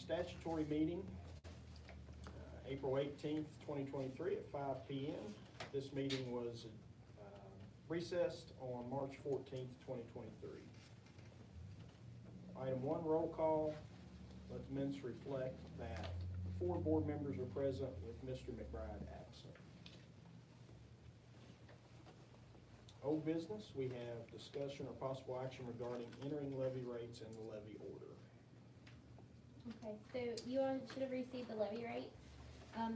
statutory meeting, April 18th, 2023 at 5 p.m. This meeting was recessed on March 14th, 2023. Item 1, roll call. Let the minutes reflect that 4 board members are present with Mr. McBride absent. Old business, we have discussion or possible action regarding entering levy rates and the levy order. Okay, so you all should have received the levy rates.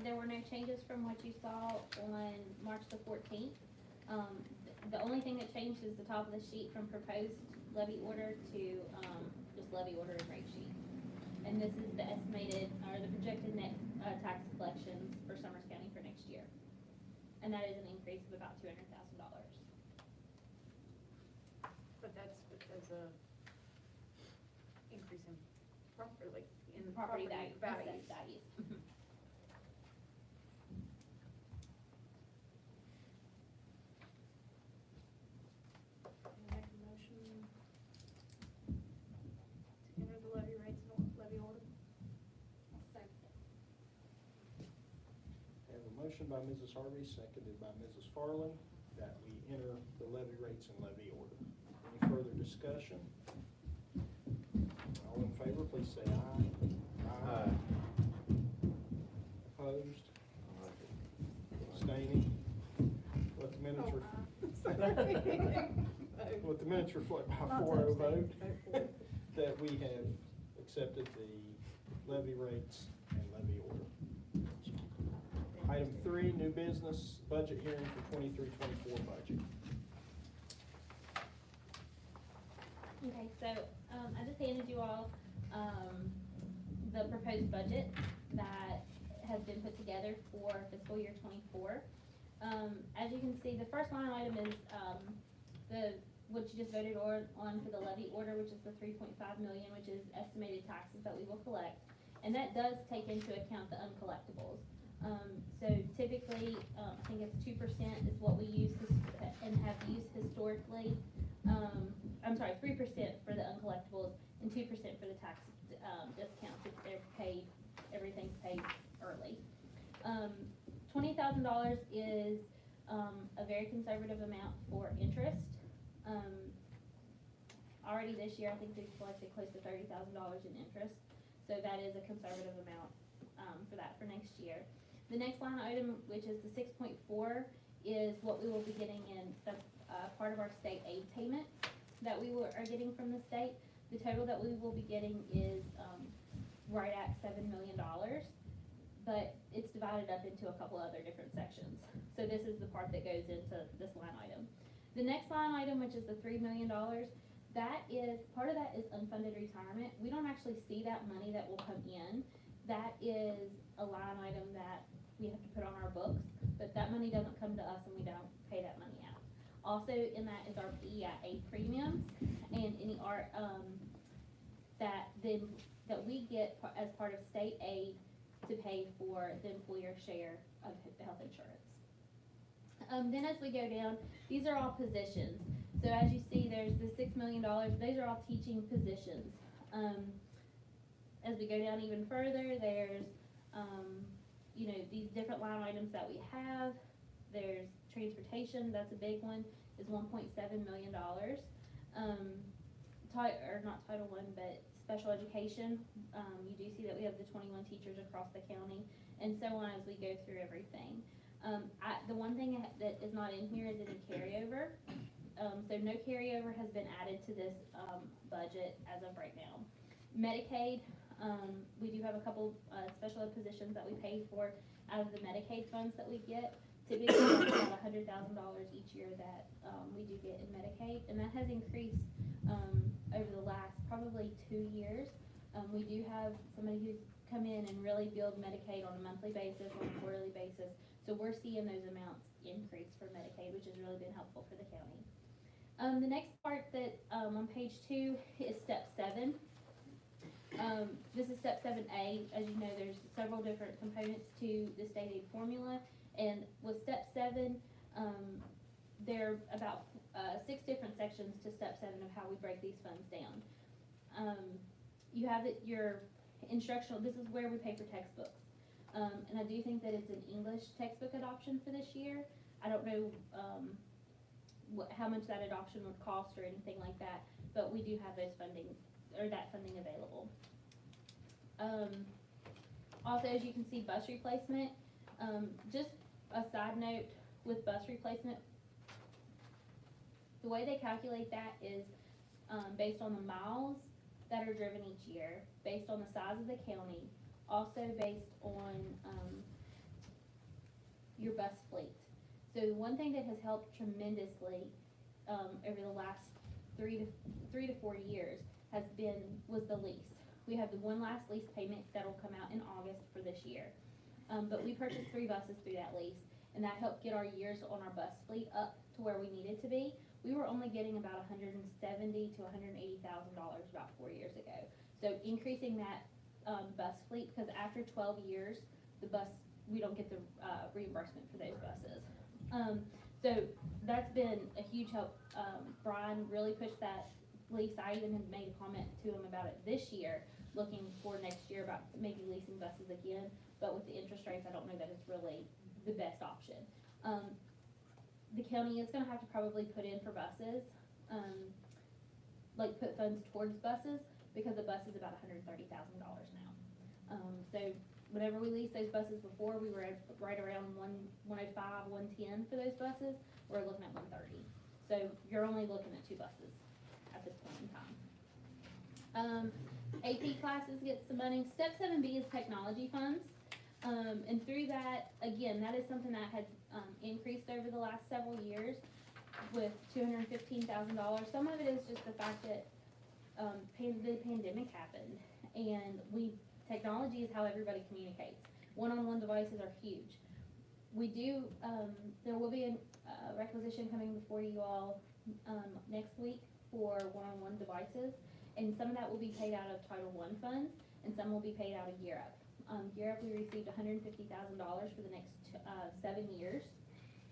There were no changes from what you saw on March the 14th. The only thing that changed is the top of the sheet from proposed levy order to just levy order and rate sheet. And this is the estimated, or the projected net tax collections for Summers County for next year. And that is an increase of about $200,000. But that's because of increase in property, like in Property values. assessed values. Make a motion to enter the levy rates and levy order. Have a motion by Mrs. Harvey, seconded by Mrs. Farley, that we enter the levy rates and levy order. Any further discussion? All in favor, please say aye. Aye. Opposed? Abstaining? Let the minutes let the minutes reflect by 4-0 vote that we have accepted the levy rates and levy order. Item 3, new business, budget hearing for 23-24 budget. Okay, so I just handed you all the proposed budget that has been put together for fiscal year 24. As you can see, the first line item is what you just voted on for the levy order, which is the $3.5 million, which is estimated taxes that we will collect. And that does take into account the uncollectibles. So typically, I think it's 2% is what we use and have used historically. I'm sorry, 3% for the uncollectibles and 2% for the tax discounts if they're paid, everything's paid early. $20,000 is a very conservative amount for interest. Already this year, I think we've collected close to $30,000 in interest, so that is a conservative amount for that for next year. The next line item, which is the 6.4, is what we will be getting in, that's part of our state aid payments that we are getting from the state. The total that we will be getting is right at $7 million, but it's divided up into a couple other different sections. So this is the part that goes into this line item. The next line item, which is the $3 million, that is, part of that is unfunded retirement. We don't actually see that money that will come in. That is a line item that we have to put on our books, but that money doesn't come to us and we don't pay that money out. Also in that is our PEI premiums and any that we get as part of state aid to pay for the employer share of the health insurance. Then as we go down, these are all positions. So as you see, there's the $6 million. Those are all teaching positions. As we go down even further, there's these different line items that we have. There's transportation, that's a big one, is $1.7 million. Not Title I, but special education. You do see that we have the 21 teachers across the county, and so on as we go through everything. The one thing that is not in here is any carryover. So no carryover has been added to this budget as of right now. Medicaid, we do have a couple special ed positions that we pay for out of the Medicaid funds that we get. Typically, that's about $100,000 each year that we do get in Medicaid, and that has increased over the last probably 2 years. We do have somebody who's come in and really build Medicaid on a monthly basis, on a quarterly basis, so we're seeing those amounts increase for Medicaid, which has really been helpful for the county. The next part that on page 2 is step 7. This is step 7A. As you know, there's several different components to the state aid formula, and with step 7, there are about 6 different sections to step 7 of how we break these funds down. You have your instructional, this is where we pay for textbooks. And I do think that it's an English textbook adoption for this year. I don't know, how much that adoption would cost or anything like that, but we do have those fundings, or that funding available. Also, as you can see, bus replacement, just a side note with bus replacement, the way they calculate that is, based on the miles that are driven each year, based on the size of the county, also based on, your bus fleet. So one thing that has helped tremendously, over the last 3 to 4 years was the lease. We have the one last lease payment that'll come out in August for this year. But we purchased 3 buses through that lease, and that helped get our years on our bus fleet up to where we needed to be. We were only getting about $170,000 to $180,000 about 4 years ago. So increasing that bus fleet, because after 12 years, we don't get the reimbursement for those buses. So that's been a huge help. Brian really pushed that lease. I even had made a comment to him about it this year, looking for next year about maybe leasing buses again. But with the interest rates, I don't know that it's really the best option. The county is gonna have to probably put in for buses, like put funds towards buses, because a bus is about $130,000 now. So whenever we leased those buses before, we were at right around 105, 110 for those buses. We're looking at 130. So you're only looking at 2 buses at this point in time. AP classes get some money. Step 7B is technology funds. And through that, again, that is something that has increased over the last several years with $215,000. Some of it is just the fact that the pandemic happened, and technology is how everybody communicates. One-on-one devices are huge. We do, there will be a requisition coming before you all next week for one-on-one devices, and some of that will be paid out of Title I funds, and some will be paid out of Gear Up. Gear Up, we received $150,000 for the next 7 years.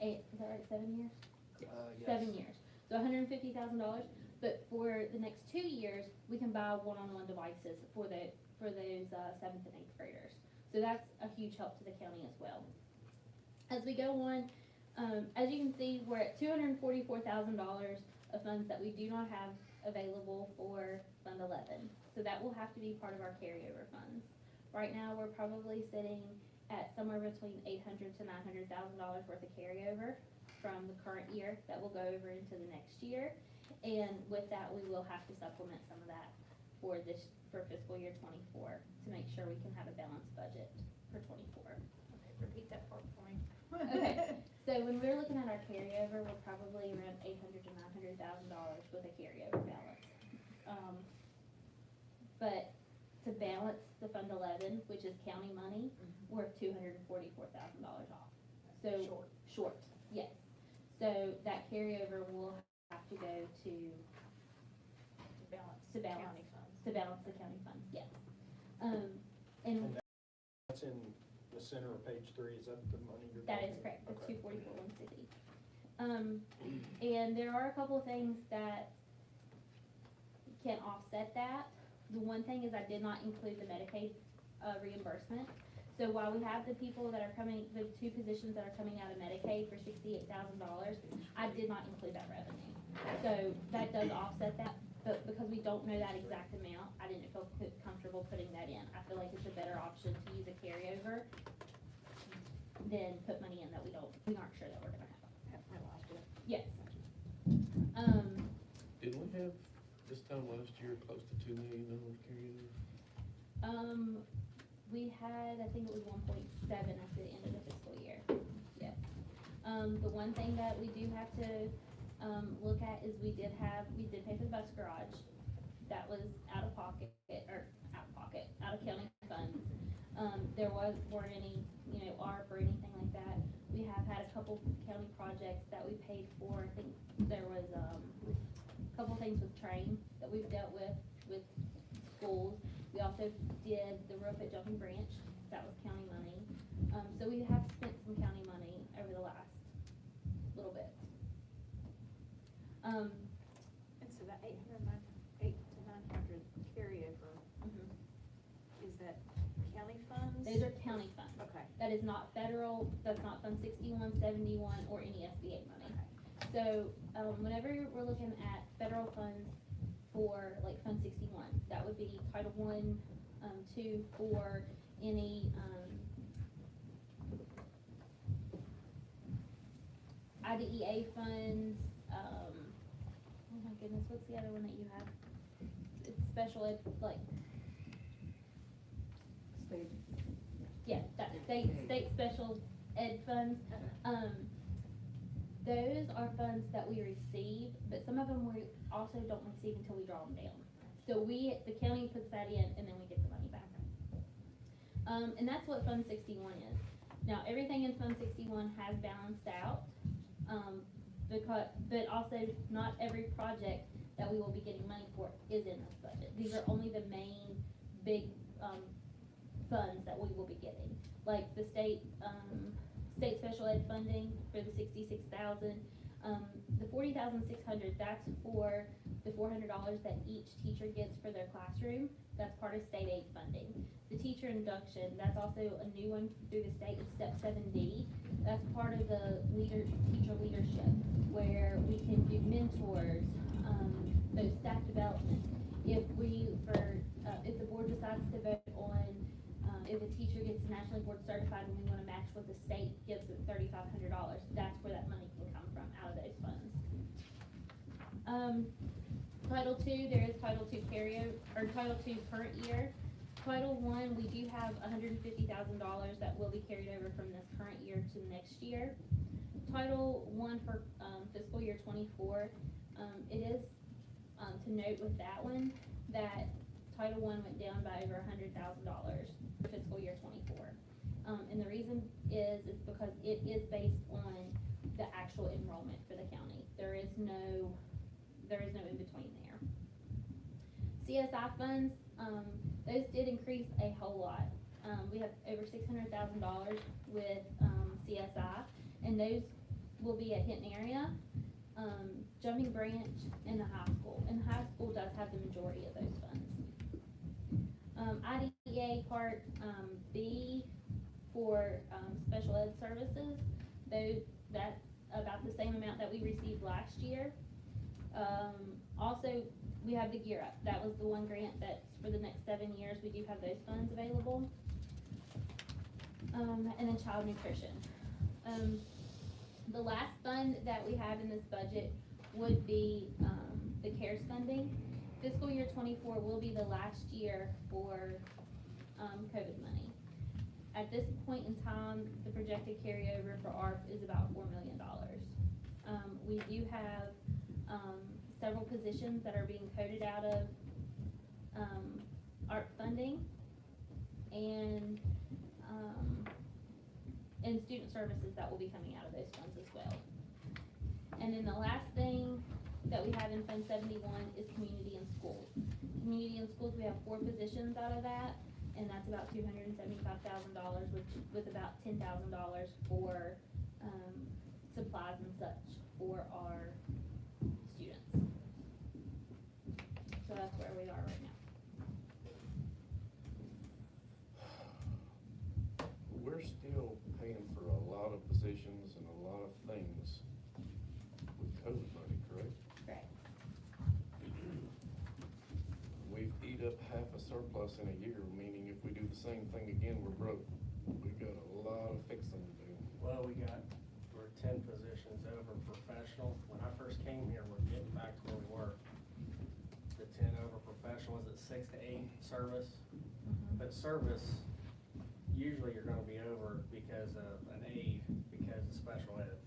Is that right, 7 years? Yes. 7 years. So $150,000, but for the next 2 years, we can buy one-on-one devices for those 7th and 8th graders. So that's a huge help to the county as well. As we go on, as you can see, we're at $244,000 of funds that we do not have available for Fund 11. So that will have to be part of our carryover funds. Right now, we're probably sitting at somewhere between $800,000 to $900,000 worth of carryover from the current year that will go over into the next year. And with that, we will have to supplement some of that for fiscal year 24 to make sure we can have a balanced budget for 24. Okay, repeat that part for me. Okay, so when we're looking at our carryover, we're probably around $800,000 to $900,000 with a carryover balance. But to balance the Fund 11, which is county money, we're $244,000 off. So short, yes. So that carryover will have to go to balance To balance. county funds. to balance the county funds, yes. And That's in the center of page 3, is that the money you're that talking? is correct, the Okay. 244,160. And there are a couple of things that can offset that. The one thing is I did not include the Medicaid reimbursement. So while we have the people that are coming, the 2 positions that are coming out of Medicaid for $68,000, I did not include that revenue. So that does offset that, but because we don't know that exact amount, I didn't feel comfortable putting that in. I feel like it's a better option to use a carryover than put money in that we aren't sure that we're gonna have. Haven't realized it. Yes. Didn't we have this time last year close to $2 million carryover? We had, I think it was 1.7 at the end of the fiscal year, yes. The one thing that we do have to, look at is we did pay for the bus garage. That was out of county funds. There weren't any, ARP or anything like that. We have had a couple county projects that we paid for. I think there was, a couple things with train that we've dealt with schools. We also did the roof at Jumping Branch, that was county money. So we have spent some county money over the last little bit. And so that 800 to 900 carryover, Mhm. is that county funds. Okay. That is not federal, that's not Fund 61, 71, or any SBA money. So, whenever we're looking at federal funds for like Fund 61, that would be Title I, 2, 4, any, IDEA funds, oh my goodness, what's the other one that you have? It's special ed, like, State. yeah, that state special ed funds. Those are funds that we receive, but some of them we also don't receive until we draw them down. So the county puts that in and then we get the money back. And that's what Fund 61 is. Now, everything in Fund 61 has balanced out, but also not every project that we will be getting money for is in this budget. These are only the main big, funds that we will be getting. Like the state special ed funding for the 66,000, the 40,600, that's for the $400 that each teacher gets for their classroom. That's part of state aid funding. The teacher induction, that's also a new one through the state, it's step 7D. That's part of the teacher leadership, where we can do mentors, those staff developments. If if the board decides to vote on, if a teacher gets nationally board certified and we wanna match what the state gives at $3,500, that's where that money can come from, out of those funds. Title II, there is Title II carryover, or Title II current year. Title I, we do have $150,000 that will be carried over from this current year to next year. Title I for, fiscal year 24, it is, to note with that one, that Title I went down by over $100,000 for fiscal year 24. And the reason is because it is based on the actual enrollment for the county. There is no in between there. CSI funds, those did increase a whole lot. We have over $600,000 with, CSI, and those will be at Hinton area, Jumping Branch, and the high school. And the high school does have the majority of those funds. IDEA Part B for special ed services, that's about the same amount that we received last year. Also, we have the Gear Up. That was the one grant that's for the next 7 years. We do have those funds available. And then child nutrition. The last fund that we have in this budget would be the CARES funding. Fiscal year 24 will be the last year for COVID money. At this point in time, the projected carryover for ARP is about $4 million. We do have several positions that are being coded out of ARP funding and student services that will be coming out of those funds as well. And then the last thing that we have in Fund 71 is community and schools. Community and schools, we have 4 positions out of that, and that's about $275,000, with about $10,000 for supplies and such for our students. So that's where we are right now. We're still paying for a lot of positions and a lot of things with COVID money, correct? Correct. We've eat up half a surplus in a year, meaning if we do the same thing again, we're broke. We've got a lot of fixing to do. Well, we're 10 positions over professional. When I first came here, we're getting back to where we were. The 10 over professional was at 6 to 8 service. But service, usually you're gonna be over because of an aid, because of special ed.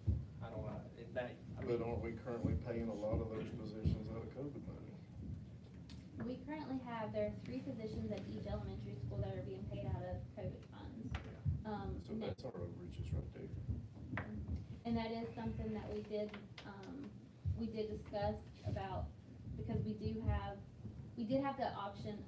I don't know, But aren't we currently paying a lot of those positions out of COVID money? We currently there are 3 positions at each elementary school that are being paid out of COVID funds. So that's our overages right there. And that is something that we did discuss about, because we did have the option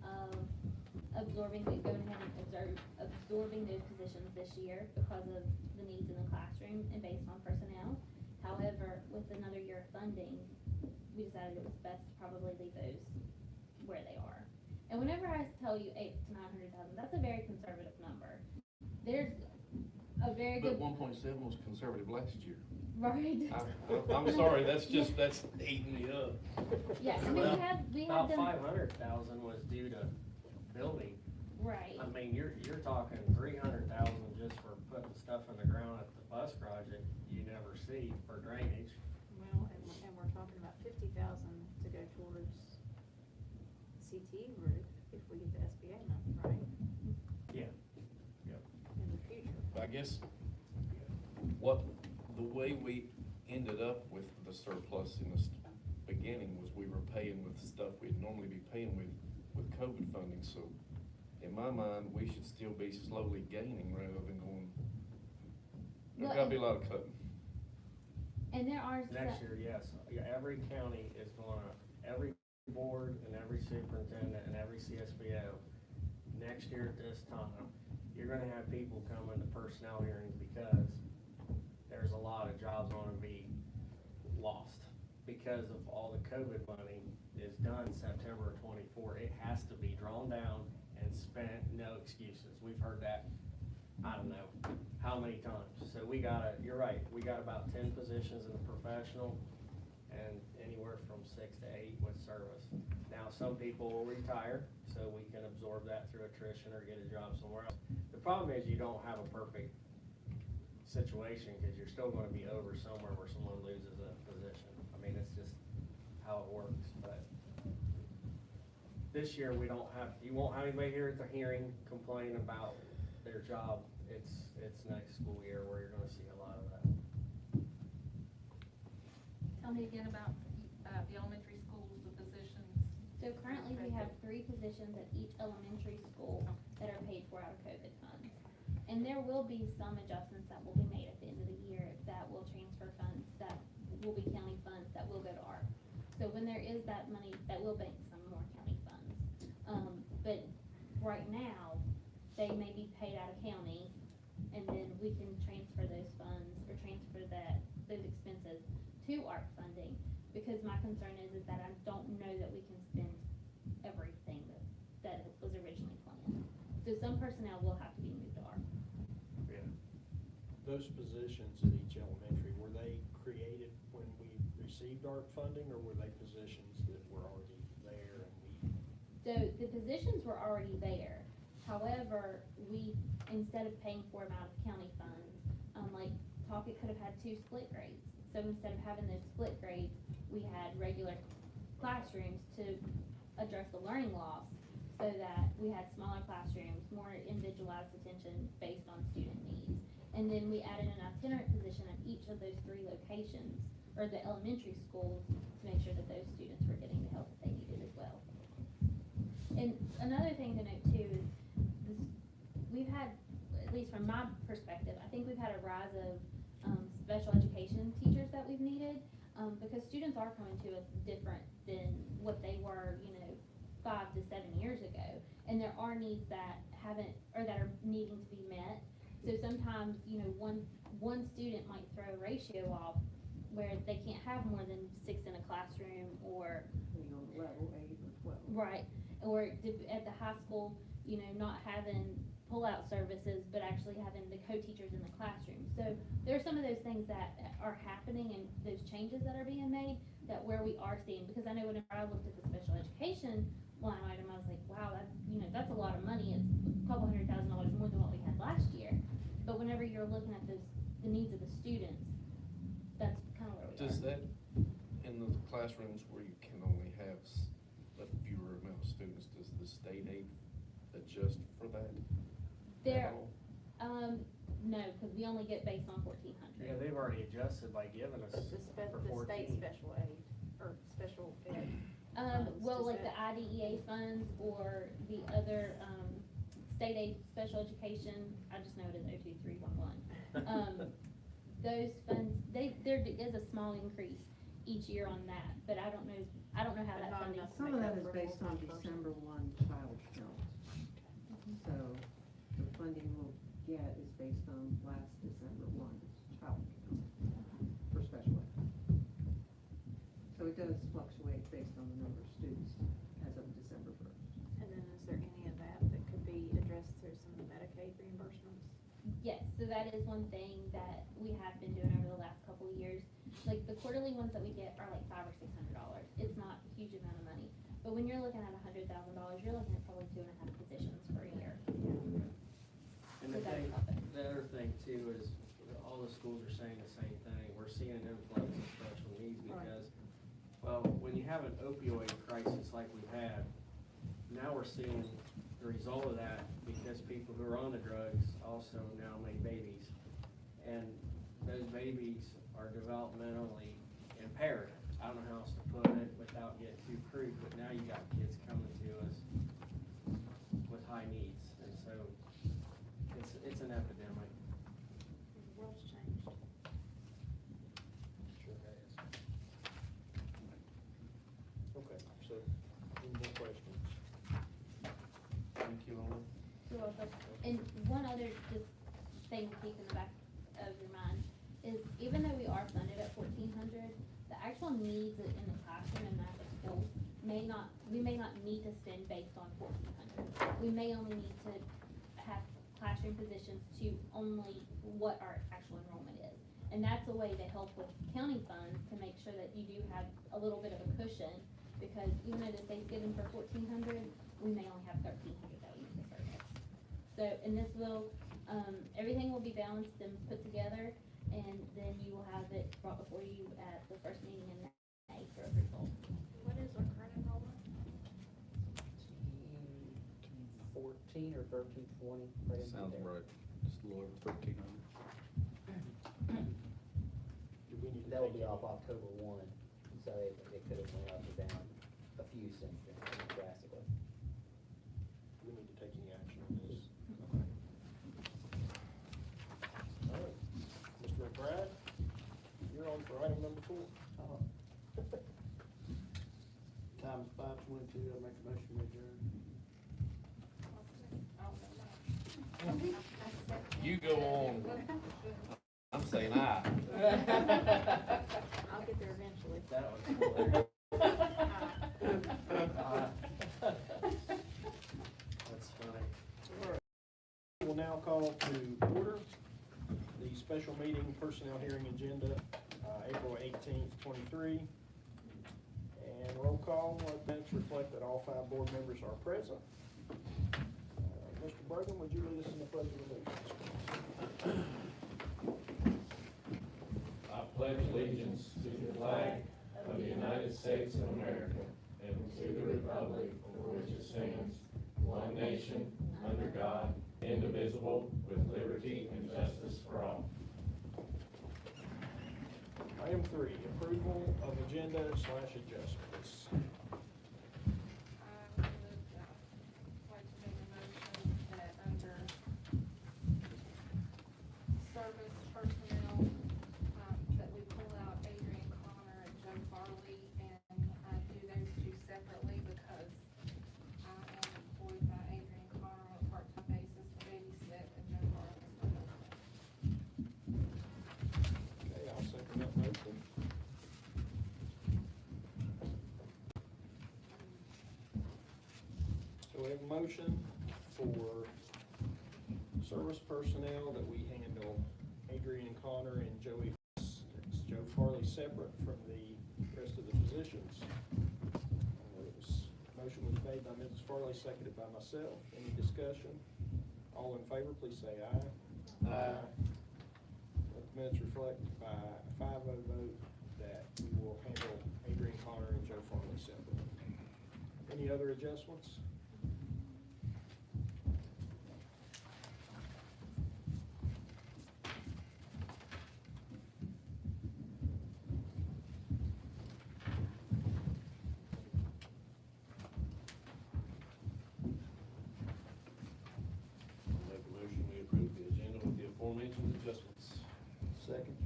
of going ahead and absorbing those positions this year because of the needs in the classroom and based on personnel. However, with another year of funding, we decided it was best to probably leave those where they are. And whenever I tell you 800,000 to 900,000, that's a very conservative number. there's a very But good, 1.7 was conservative last year. right? I'm sorry, that's eating me up. Yeah, I mean, we have About them, 500,000 was due to building. right, I mean, you're talking 300,000 just for putting stuff in the ground at the bus project you never see for drainage. Well, and we're talking about 50,000 to go towards CT roof if we get the SBA money, right? Yeah. In the future. I guess the way we ended up with the surplus in the beginning was we were paying with stuff we'd normally be paying with COVID funding, so in my mind, we should still be slowly gaining rather than going, there's Well, gotta be a lot of cutting. and there are Next year, yes, yeah, every county is gonna, every board and every superintendent and every CSBO, next year at this time, you're gonna have people coming to personnel hearings because there's a lot of jobs gonna be lost. Because of all the COVID money is done September 24, it has to be drawn down and spent, no excuses. We've heard that, I don't know, how many times. So you're right, we got about 10 positions in the professional and anywhere from 6 to 8 with service. Now, some people will retire, so we can absorb that through attrition or get a job somewhere else. The problem is you don't have a perfect situation, because you're still gonna be over somewhere where someone loses a position. I mean, it's just how it works, but this year you won't have anybody here at the hearing complain about their job. It's next school year where you're gonna see a lot of that. Tell me again about the elementary schools, the positions. So currently, we have 3 positions at each elementary school that are paid for out of COVID funds. And there will be some adjustments that will be made at the end of the year that will transfer funds, that will be county funds, that will go to ARC. So when there is that money, that will bank some more county funds. But right now, they may be paid out of county, and then we can transfer those funds, or transfer those expenses to ARC funding. Because my concern is that I don't know that we can spend everything that was originally planned. So some personnel will have to be moved to ARC. Yeah. Those positions at each elementary, were they created when we received ARP funding, or were they positions that were already there and we? So the positions were already there. However, instead of paying for them out of county funds, like Talkett could have had 2 split grades. So instead of having those split grades, we had regular classrooms to address the learning loss, so that we had smaller classrooms, more individualized attention based on student needs. And then we added an itinerant position at each of those 3 locations, or the elementary schools, to make sure that those students were getting the help that they needed as well. And another thing to note too is we've had, at least from my perspective, I think we've had a rise of special education teachers that we've needed, because students are coming to us different than what they were, 5 to 7 years ago. And there are needs that are needing to be met. So sometimes, one student might throw a ratio off where they can't have more than 6 in a classroom, or Level 8 or 12. right, or at the high school, not having pull-out services, but actually having the co-teachers in the classroom. So there are some of those things that are happening, and those changes that are being made, that where we are seeing, because I know whenever I looked at the special education line item, I was like, wow, that's a lot of money. It's a couple $100,000 more than what we had last year. But whenever you're looking at the needs of the students, that's kind of where we are. Does that, in the classrooms where you can only have a fewer amount of students, does the state aid adjust for that? There, at all? no, because we only get based on 1,400. Yeah, they've already adjusted by giving us The for state 14. special aid, or special ed. Well, Does like the that- IDEA funds or the other, state aid special education, I just know it as 02311. Those funds, there is a small increase each year on that, but I don't know how But that not funding. enough to Some of make that up is for based on full-time December 1 child count. So the funding we'll get is based on last December 1's child count for special ed. So it does fluctuate based on the number of students as of December 1st. And then is there any of that that could be addressed through some Medicaid reimbursements? Yes, so that is one thing that we have been doing over the last couple of years. Like, the quarterly ones that we get are like $500 or $600. It's not a huge amount of money. But when you're looking at $100,000, you're looking at probably 2.5 positions for a year. And So the that's thing, something. the other thing too is, all the schools are saying the same thing, we're seeing an influx of special needs Right. because, well, when you have an opioid crisis like we've had, now we're seeing the result of that because people who are on the drugs also now make babies. And those babies are developmentally impaired. I don't know how else to put it without getting too crude, but now you got kids coming to us with high needs, and so it's an epidemic. The world's changed. Sure has. Okay, so, any more questions? Thank you, Lauren. You're welcome. And one other just thing to keep in the back of your mind is even though we are funded at 1,400, the actual needs in the classroom and at the school we may not need to spend based on 1,400. We may only need to have classroom positions to only what our actual enrollment is. And that's a way to help with county funds to make sure that you do have a little bit of a cushion, because even though the state's given for 1,400, we may only have 1,300 that we need to service. So, and this will, everything will be balanced and put together, and then you will have it brought before you at the first meeting in May for approval. What is our current enrollment? 14 or 1320. right in Sounds there. right, just a little over 1,300. Do we need to That will take be any- off October 1, so it could have went up or down a few since then, drastically. Do we need to take any action on this? All right, Mr. McBride, you're on for item number 4. Time is 5:22, I'll make a motion to adjourn. You go on. I'm saying aye. I'll get there eventually. That was hilarious. That's funny. We'll now call to order the special meeting personnel hearing agenda, April 18th, 23. And roll call, let minutes reflect that all 5 board members are present. Mr. Bergen, would you lead us in the pledge of allegiance? I pledge allegiance to the flag of the United States of America and to the republic for which it stands, one nation, under God, indivisible, with liberty and justice for all. Item 3, approval of agenda/adjustments. I would like to make a motion that under service personnel, that we pull out Adrian Connor and Joe Farley and do those two separately because I am employed by Adrian Connor on a part-time basis to babysit and Joe Farley is my husband. Okay, I'll second that motion. So we have a motion for service personnel that we handle Adrian Connor and Joe Farley separate from the rest of the positions. Motion was made by Mrs. Farley, seconded by myself. Any discussion? All in favor, please say aye. Let the minutes reflect by a 5-0 vote that we will handle Adrian Connor and Joe Farley separately. Any other adjustments? Make a motion, we approve the agenda with the aforementioned adjustments. Second.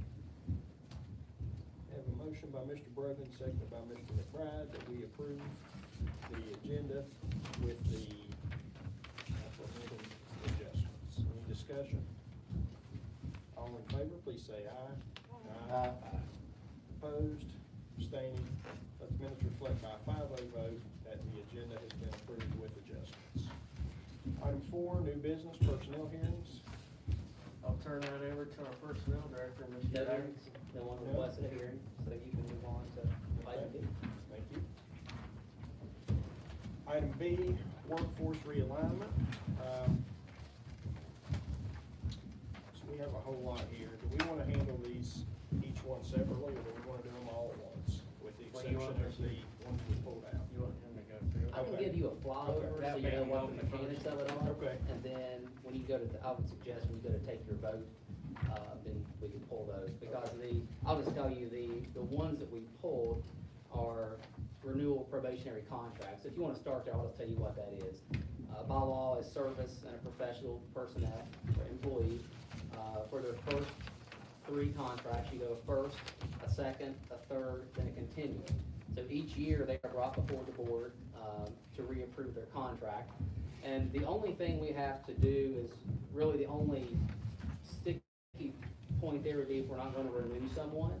Have a motion by Mr. Brogan, seconded by Mr. McBride, that we approve the agenda with the aforementioned adjustments. Any discussion? All in favor, please say aye. Aye. Opposed, abstaining, let the minutes reflect by a 5-0 vote that the agenda has been approved with adjustments. Item 4, new business personnel hearings. to our personnel director, Mr. No, Davis. no one requested a hearing, so you can move on to item B. Thank you. Item B, workforce realignment. So we have a whole lot here. Do we want to handle these, each one separately, or do we want to do them all at once, with the What do you exception want? of the ones we pulled out? You want him to go through it? I can Okay. give you a flyover, so That you know being what one the of the mechanics first. of it are. Okay. And then, when you go to, I would suggest when you go to take your vote, then we can pull those, because I'll just tell you, the ones that we pulled are renewal probationary contracts. If you wanna start there, I'll just tell you what that is. By law, is service and a professional personnel, or employee, for their first 3 contracts, you go first, a second, a third, then a continuing. So each year, they are brought before the board, to reapprove their contract. And the only thing we have to do is, really the only sticky point there would be if we're not gonna renew someone,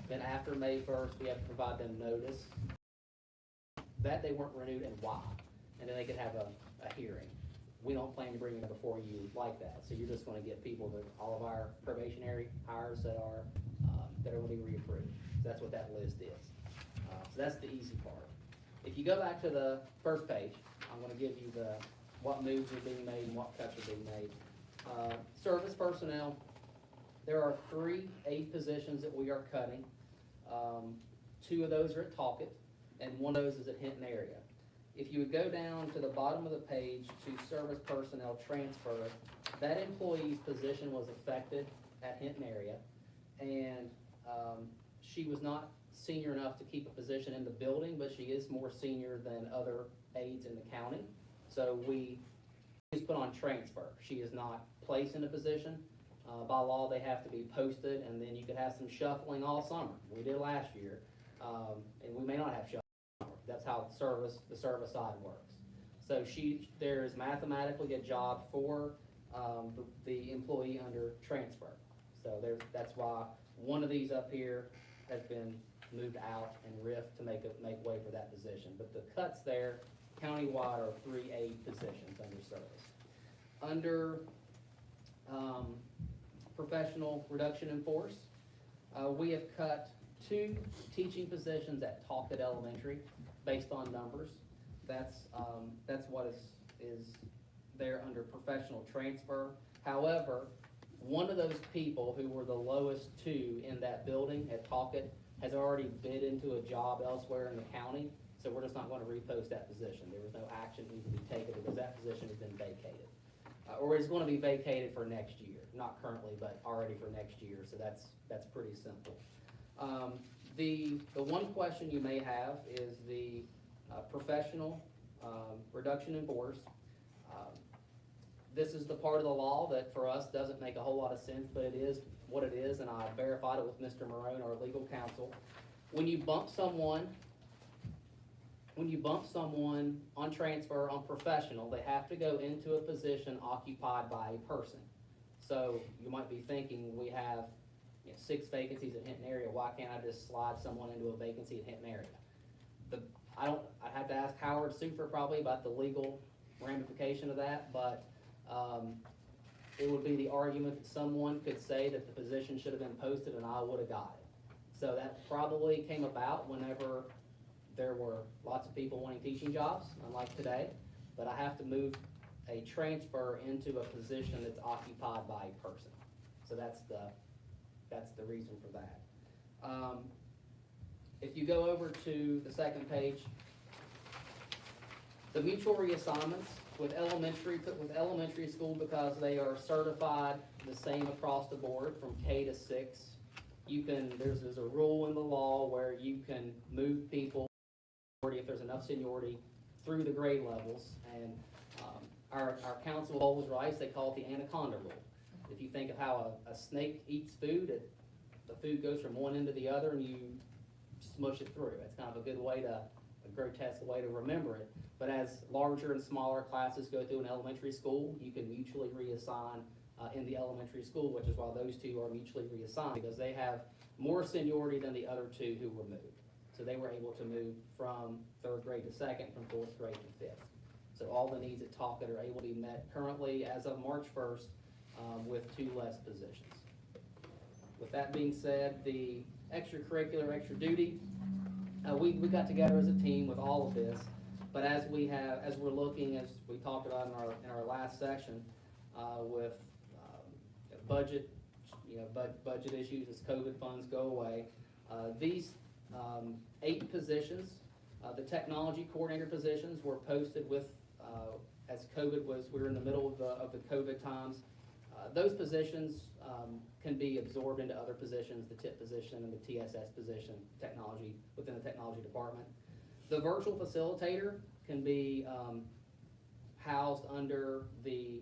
then after May 1st, we have to provide them notice that they weren't renewed and why, and then they could have a hearing. We don't plan to bring them before you like that, so you're just gonna get people that, all of our probationary hires that are gonna be reapproved. So that's what that list is. So that's the easy part. If you go back to the first page, I'm gonna give you what moves are being made and what cuts are being made. Service personnel, there are 3 positions that we are cutting. 2 of those are at Talcott, and 1 of those is at Hinton area. If you would go down to the bottom of the page to service personnel transfer, that employee's position was affected at Hinton area, and she was not senior enough to keep a position in the building, but she is more senior than other aides in the county. So we just put on transfer. She is not placed in a position. By law, they have to be posted, and then you could have some shuffling all summer. We did last year, and we may not have shuffling. That's how the service side works. So there is mathematically a job for the employee under transfer. So that's why one of these up here has been moved out and riffed to make way for that position. But the cuts there, countywide, are 3 positions under service. Under professional reduction in force, we have cut 2 teaching positions at Talcott Elementary based on numbers. That's what is there under professional transfer. However, one of those people who were the lowest 2 in that building at Talcott has already bid into a job elsewhere in the county, so we're just not going to repost that position. There was no action needed to be taken because that position has been vacated. Or is going to be vacated for next year, not currently, but already for next year, so that's pretty simple. The one question you may have is the professional reduction in force. This is the part of the law that for us doesn't make a whole lot of sense, but it is what it is, and I verified it with Mr. Marone, our legal counsel. When you bump someone on transfer on professional, they have to go into a position occupied by a person. So you might be thinking, we have 6 vacancies at Hinton area, why can't I just slide someone into a vacancy at Hinton area? I'd have to ask Howard Super probably about the legal ramification of that, but it would be the argument that someone could say that the position should have been posted and I would have got it. So that probably came about whenever there were lots of people wanting teaching jobs, unlike today, but I have to move a transfer into a position that's occupied by a person. So that's the reason for that. If you go over to the second page, the mutual reassignments with elementary school, because they are certified the same across the board from K to 6. There's a rule in the law where you can move people if there's enough seniority through the grade levels. And our council always writes, they call it the anaconda rule. If you think of how a snake eats food, the food goes from one end to the other and you smush it through. It's kind of a good way a grotesque way to remember it. But as larger and smaller classes go through an elementary school, you can mutually reassign in the elementary school, which is why those 2 are mutually reassigned, because they have more seniority than the other 2 who were moved. So they were able to move from 3rd grade to 2nd, from 4th grade to 5th. So all the needs at Talcott are able to be met currently as of March 1st with 2 less positions. With that being said, the extracurricular, extra duty, we got together as a team with all of this, but as we're looking, as we talked about in our last section, with, budget, budget issues as COVID funds go away, these, 8 positions, the technology coordinator positions were posted with, as we were in the middle of the COVID times. Those positions, can be absorbed into other positions, the TIP position and the TSS position, technology, within the technology department. The virtual facilitator can be housed under the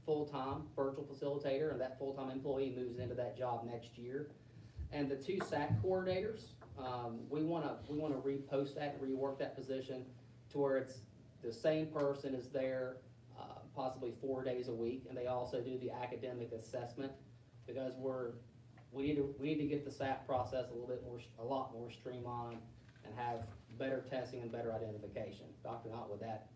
full-time virtual facilitator, and that full-time employee moves into that job next year. And the 2 SAC coordinators, we wanna repost that, and rework that position to where it's the same person is there, possibly 4 days a week, and they also do the academic assessment, because we need to get the SAT process a lot more streamlined and have better testing and better identification. Dr. Knott, would that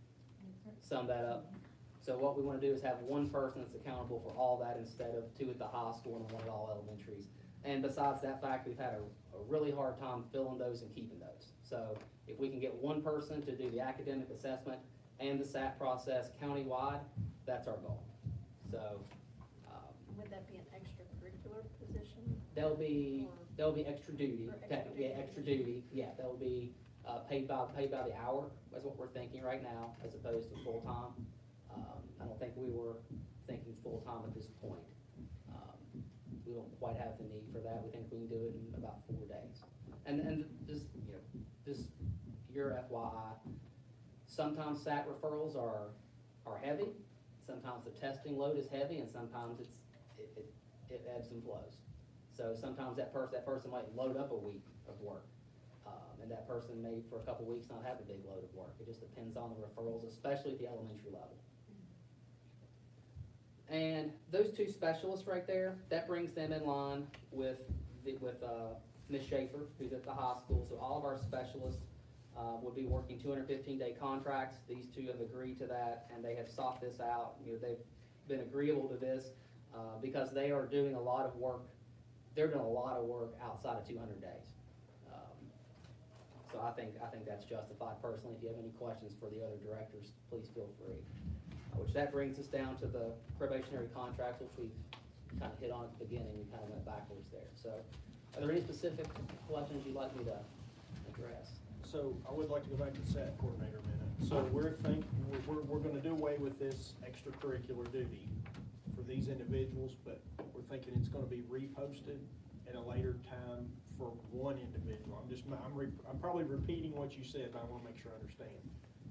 sum that up? So what we wanna do is have one person that's accountable for all that instead of 2 at the high school and 1 at all elementaries. And besides that fact, we've had a really hard time filling those and keeping those. So if we can get one person to do the academic assessment and the SAT process countywide, that's our goal. So, Would that be an extracurricular position? There'll be extra duty, Or extra technically, duty. extra duty, yeah, that'll be, paid by the hour, is what we're thinking right now, as opposed to full-time. I don't think we were thinking full-time at this point. We don't quite have the need for that, we think we can do it in about 4 days. And just, just your FYI, sometimes SAT referrals are heavy, sometimes the testing load is heavy, and sometimes it ebbs and flows. So sometimes that person might load up a week of work, and that person may, for a couple weeks, not have a big load of work. It just depends on the referrals, especially at the elementary level. And those 2 specialists right there, that brings them in line with Ms. Schaefer, who's at the high school. So all of our specialists would be working 215-day contracts. These 2 have agreed to that, and they have sought this out. They've been agreeable to this because they are doing a lot of work. They're doing a lot of work outside of 200 days. So I think that's justified personally. If you have any questions for the other directors, please feel free. Which that brings us down to the probationary contracts, which we've kind of hit on at the beginning. We kind of went backwards there. So are there any specific questions you'd like me to address? So I would like to go back to the SAT coordinator a minute. So we're gonna do away with this extracurricular duty for these individuals, but we're thinking it's gonna be reposted at a later time for one individual. I'm probably repeating what you said, but I wanna make sure I understand.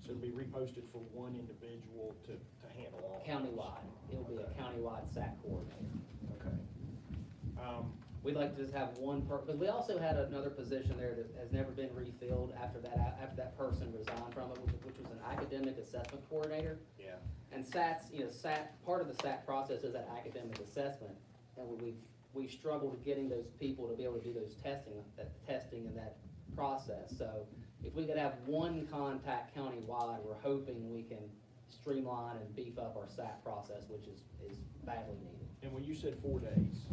So it'll be reposted for one individual to handle all. Countywide. It'll be a countywide SAC coordinator. Okay. We'd like to just have one because we also had another position there that has never been refilled after that person resigned from it, which was an academic assessment coordinator. Yeah. And part of the SAT process is that academic assessment, and we've struggled with getting those people to be able to do those testing in that process. So if we could have one contact countywide, we're hoping we can streamline and beef up our SAT process, which is badly needed. And when you said 4 days,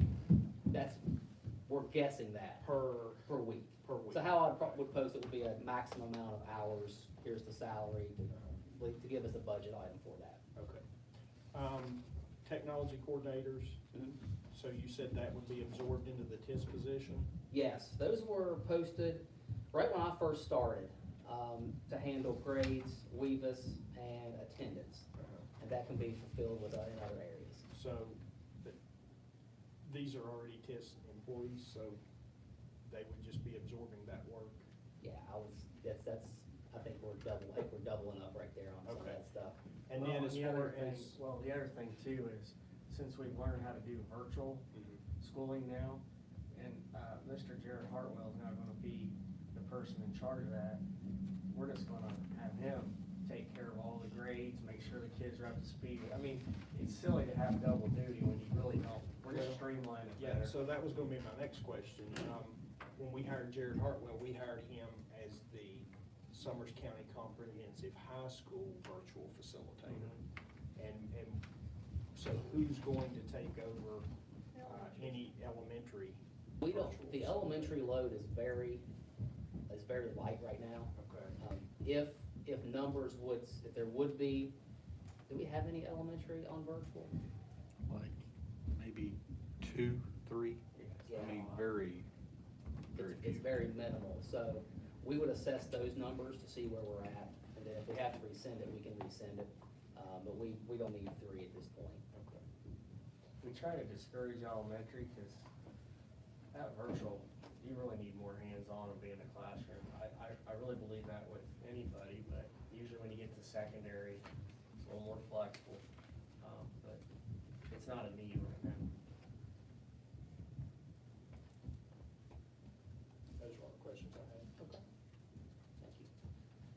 We're guessing that per week. per week. So how I would post it would be a maximum amount of hours, here's the salary, to give us a budget item for that. Okay. Technology coordinators, so you said that would be absorbed into the TIS position? Yes, those were posted right when I first started, to handle grades, WEVAS, and attendance. And that can be fulfilled in other areas. So, these are already TIS employees, so they would just be absorbing that work? Yeah, I think we're doubling up right there on some of Okay. that stuff. And Well, then as the far other thing- as, Well, the other thing too is, since we've learned how to do virtual schooling now, and Mr. Jared Hartwell is now gonna be the person in charge of that, we're just gonna have him take care of all the grades, make sure the kids are up to speed. I mean, it's silly to have double duty when you really don't, we're just streamlining it yeah, better. so that was gonna be my next question. When we hired Jared Hartwell, we hired him as the Summers County Comprehensive High School virtual facilitator. And so who's going to take over any elementary We don't, virtual the school. elementary load is very light right now. Okay. If numbers would, if there would be, do we have any elementary on virtual? Like maybe 2, 3, Yeah. I mean, very It's few. very minimal, so we would assess those numbers to see where we're at, and then if we have to rescind it, we can rescind it. But we don't need 3 at this point. Okay. We try to discourage elementary, cause that virtual, you really need more hands-on and be in the classroom. I really believe that with anybody, but usually when you get to secondary, it's a little more flexible. But it's not a need right now. Those are all the questions I had. Okay. Thank you.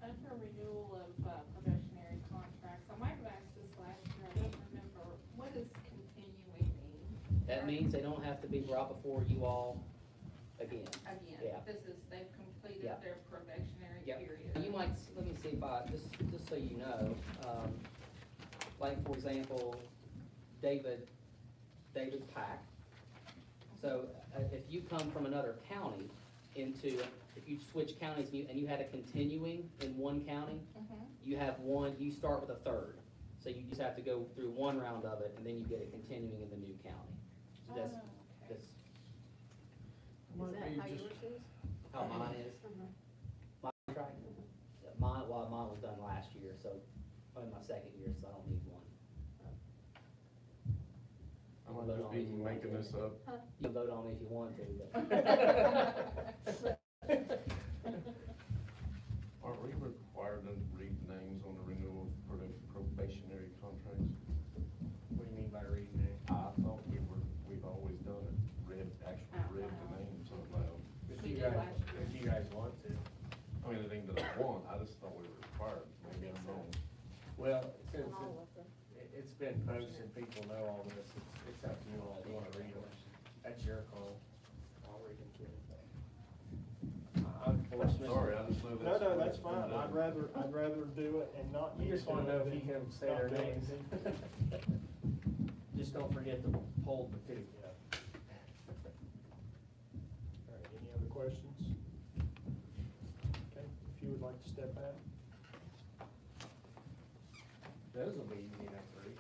Under renewal of probationary contracts, I might have asked this last year, I don't remember, what does continuing mean? That means they don't have to be brought before you all again. Again, Yeah. this is, they've completed Yeah. their probationary Yep. period. You might, let me see if I, just so you know, like, for example, David Pack. So, if you come from another county into, if you switch counties and you had a continuing in one county, Mhm. you have one, you start with a third. So you just have to go through one round of it, and then you get a continuing in the new county. So that's, Oh, okay. that's Is that how yours is? how mine is. Mhm. My contract, mine was done last year, so, in my second year, so I don't need one. I might just be making this up. You can vote on me if you want to, but. Aren't we required to read names on the renewal for the probationary contracts? What do you mean by reading it? I thought we've always done it, actually read the names out loud. If We you did guys, last year. if you guys want to. I mean, the thing that I want, I just thought we were required, maybe I'm wrong. Well, since On all of them. it's been posted, people know all this, it's up to you all, if you wanna read them, that's your call. I'll read them to you. I'm forced, Mr. Sorry, I just know No, that's. no, the way that's it's been fine. done. I'd rather do it and not. You just wanna know if you can say their Not do it. names. Just don't forget to hold the two. Yeah. All right, any other questions? Okay, if you would like to step out. Those will be easy enough to read.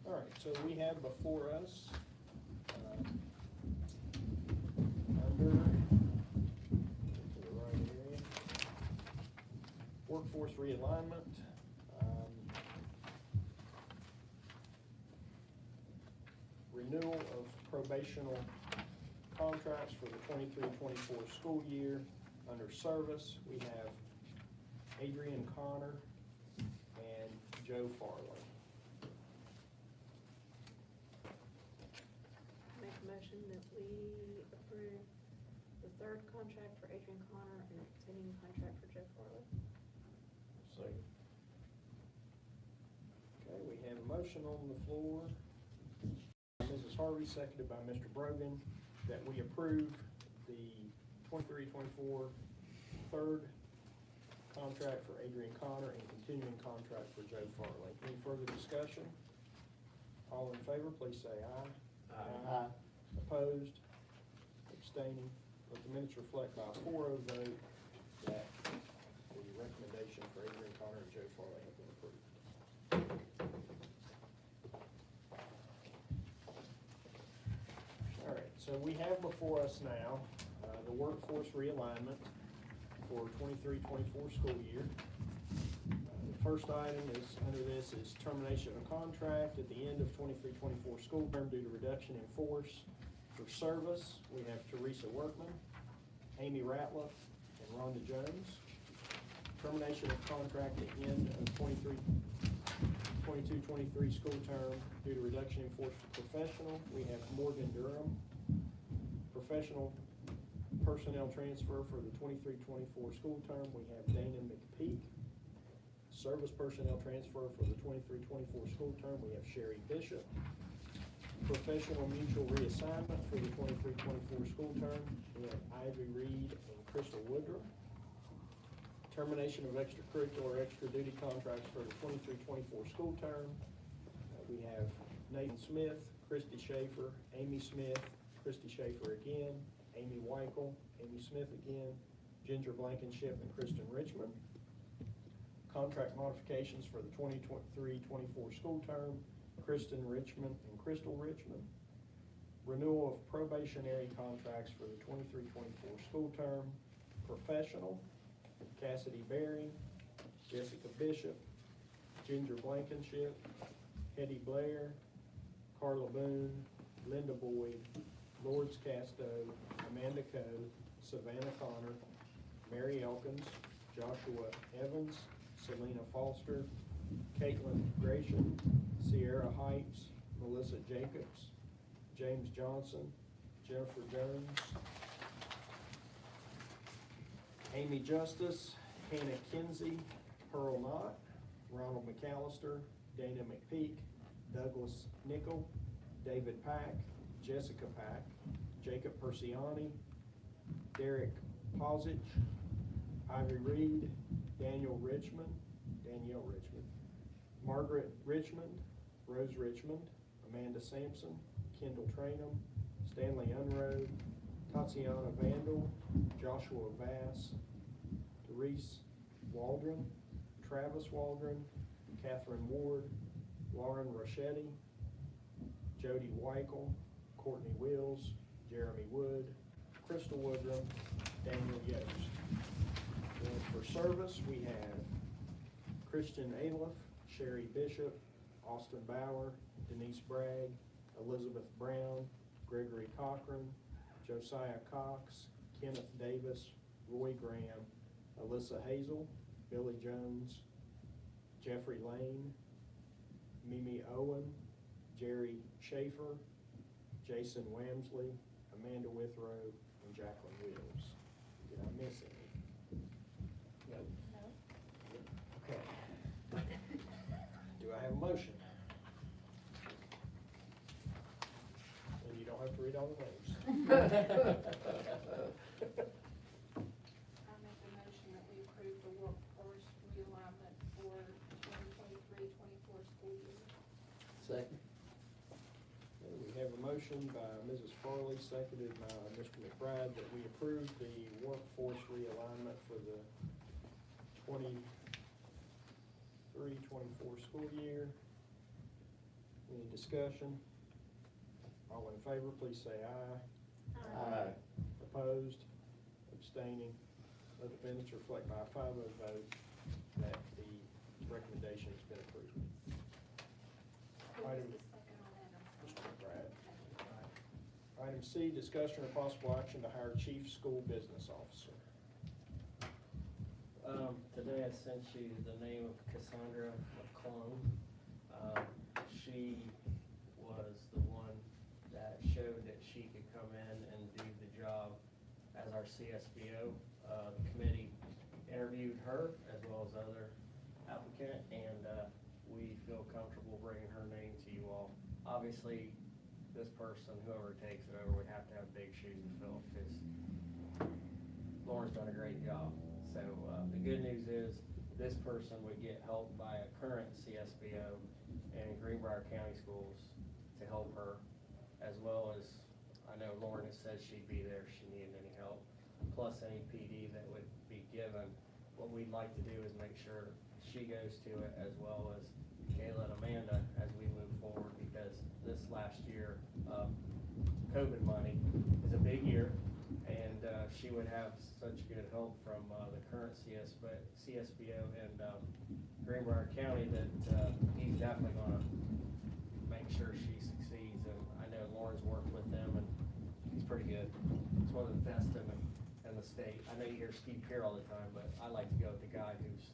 All right, so we have before us, under, to the right area, workforce realignment. Renewal of probational contracts for the 23-24 school year. Under service, we have Adrian Connor and Joe Farley. Make a motion that we approve the third contract for Adrian Connor and the continuing contract for Joe Farley. Second. Okay, we have a motion on the floor. Mrs. Harvey, seconded by Mr. Brogan, that we approve the 23-24 third contract for Adrian Connor and continuing contract for Joe Farley. Any further discussion? All in favor, please say aye. Aye. Opposed? Abstaining? Let the minutes reflect by a 4-0 vote that the recommendation for Adrian Connor and Joe Farley have been approved. All right, so we have before us now, the workforce realignment for 23-24 school year. The first item is, under this, is termination of contract at the end of 23-24 school term due to reduction in force. For service, we have Teresa Workman, Amy Ratliff, and Rhonda Jones. Termination of contract at the end of 22-23 school term due to reduction in force for professional. We have Morgan Durham. Professional personnel transfer for the 23-24 school term, we have Dana McPeak. Service personnel transfer for the 23-24 school term, we have Sherry Bishop. professional mutual reassignment for the 23-24 school term. We have Ivy Reed and Crystal Woodruff. Termination of extracurricular, extra duty contracts for the 23-24 school term. We have Nathan Smith, Christy Schaefer, Amy Smith, Christy Schaefer again, Amy Weichel, Amy Smith again, Ginger Blankenship, and Kristen Richmond. Contract modifications for the 23-24 school term, Kristen Richmond and Crystal Richmond. Renewal of probationary contracts for the 23-24 school term, professional, Cassidy Berry, Jessica Bishop, Ginger Blankenship, Hetty Blair, Carla Boone, Linda Boyd, Lourdes Casto, Amanda Coe, Savannah Connor, Mary Elkins, Joshua Evans, Selena Foster, Caitlin Gratian, Sierra Heights, Melissa Jacobs, James Johnson, Jennifer Jones, Amy Justice, Hannah Kinsey, Pearl Knott, Ronald McAllister, Dana McPeak, Douglas Nickel, David Pack, Jessica Pack, Jacob Persiani, Derek Posich, Ivy Reed, Danielle Richmond, Margaret Richmond, Rose Richmond, Amanda Sampson, Kendall Trainum, Stanley Unroad, Tatiana Vandal, Joshua Vass, Therese Waldron, Travis Waldron, Catherine Ward, Lauren Rochetti, Jody Weichel, Courtney Wills, Jeremy Wood, Crystal Woodrum, Daniel Yost. And for service, we have Christian Aliff, Sherry Bishop, Austin Bauer, Denise Bragg, Elizabeth Brown, Gregory Cochran, Josiah Cox, Kenneth Davis, Roy Graham, Alyssa Hazel, Billy Jones, Jeffrey Lane, Mimi Owen, Jerry Schaefer, Jason Wamsley, Amanda Withrow, and Jacqueline Wills. Did I miss any? No. Okay. Do I have a motion? And you don't have to read all the names. I make a motion that we approve the workforce realignment for 2023-24 school year. Second. Okay, we have a motion by Mrs. Farley, seconded by Mr. McBride, that we approve the workforce realignment for the 23-24 school year. Any discussion? All in favor, please say aye. Aye. Opposed? Abstaining? Let the minutes reflect by a 5-0 vote that the recommendation has been approved. Who was Item- the second on that? I'm Mr. sorry. McBride. Item C, discussion or possible action to hire chief school business officer. Today I sent you the name of Cassandra McClung. She was the one that showed that she could come in and do the job as our CSBO. The committee interviewed her as well as other applicant, and we feel comfortable bringing her name to you all. Obviously, this person, whoever takes it over, would have to have big shoes to fill, because Lauren's done a great job. So the good news is, this person would get help by a current CSBO in Greenbrier County Schools to help her, as well as, I know Lauren has said she'd be there if she needed any help, plus any PD that would be given. What we'd like to do is make sure she goes to it, as well as Kayla and Amanda, as we move forward, because this last year, COVID money is a big year, and she would have such good help from the current CSBO in Greenbrier County that he's definitely gonna make sure she succeeds. And I know Lauren's worked with them, and he's pretty good. He's one of the best in the state. I know you hear Steve Kerr all the time, but I like to go with the guy who's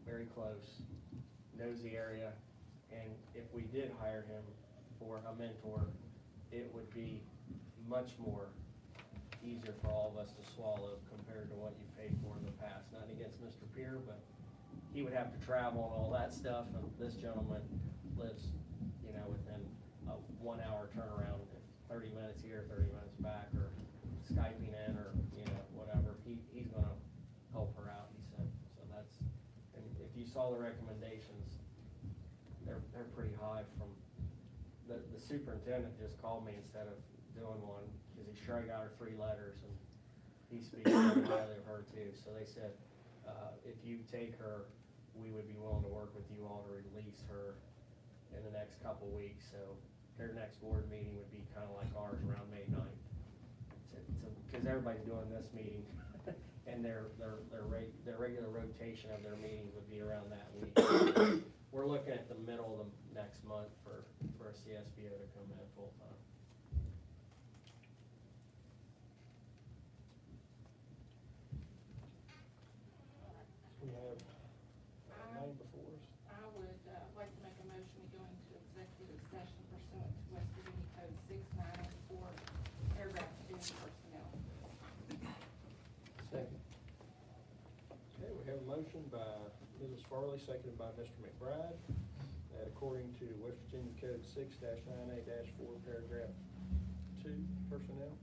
very close, knows the area, and if we did hire him for a mentor, it would be much more easier for all of us to swallow compared to what you paid for in the past. Nothing against Mr. Peer, but he would have to travel and all that stuff, and this gentleman lives, within a 1 hour turnaround, 30 minutes here, 30 minutes back, or Skyping in, or, you know, whatever, he's gonna help her out, he said. So that's, and if you saw the recommendations, they're pretty high from, the superintendent just called me instead of doing one, because he's sure I got her 3 letters, and he speaks very highly of her too. So they said, if you take her, we would be willing to work with you all to release her in the next couple weeks. So their next board meeting would be kind of like ours around May 9th. Because everybody's doing this meeting, and their regular rotation of their meetings would be around that week. We're looking at the middle of the next month for a CSBO to come in full time. We have name before us. I would, like to make a motion, we go into executive session pursuant to West Virginia Code 6904, paragraph 2, personnel. Second. Okay, we have a motion by Mrs. Farley, seconded by Mr. McBride, that according to West Virginia Code 6-9A-4, paragraph 2, personnel,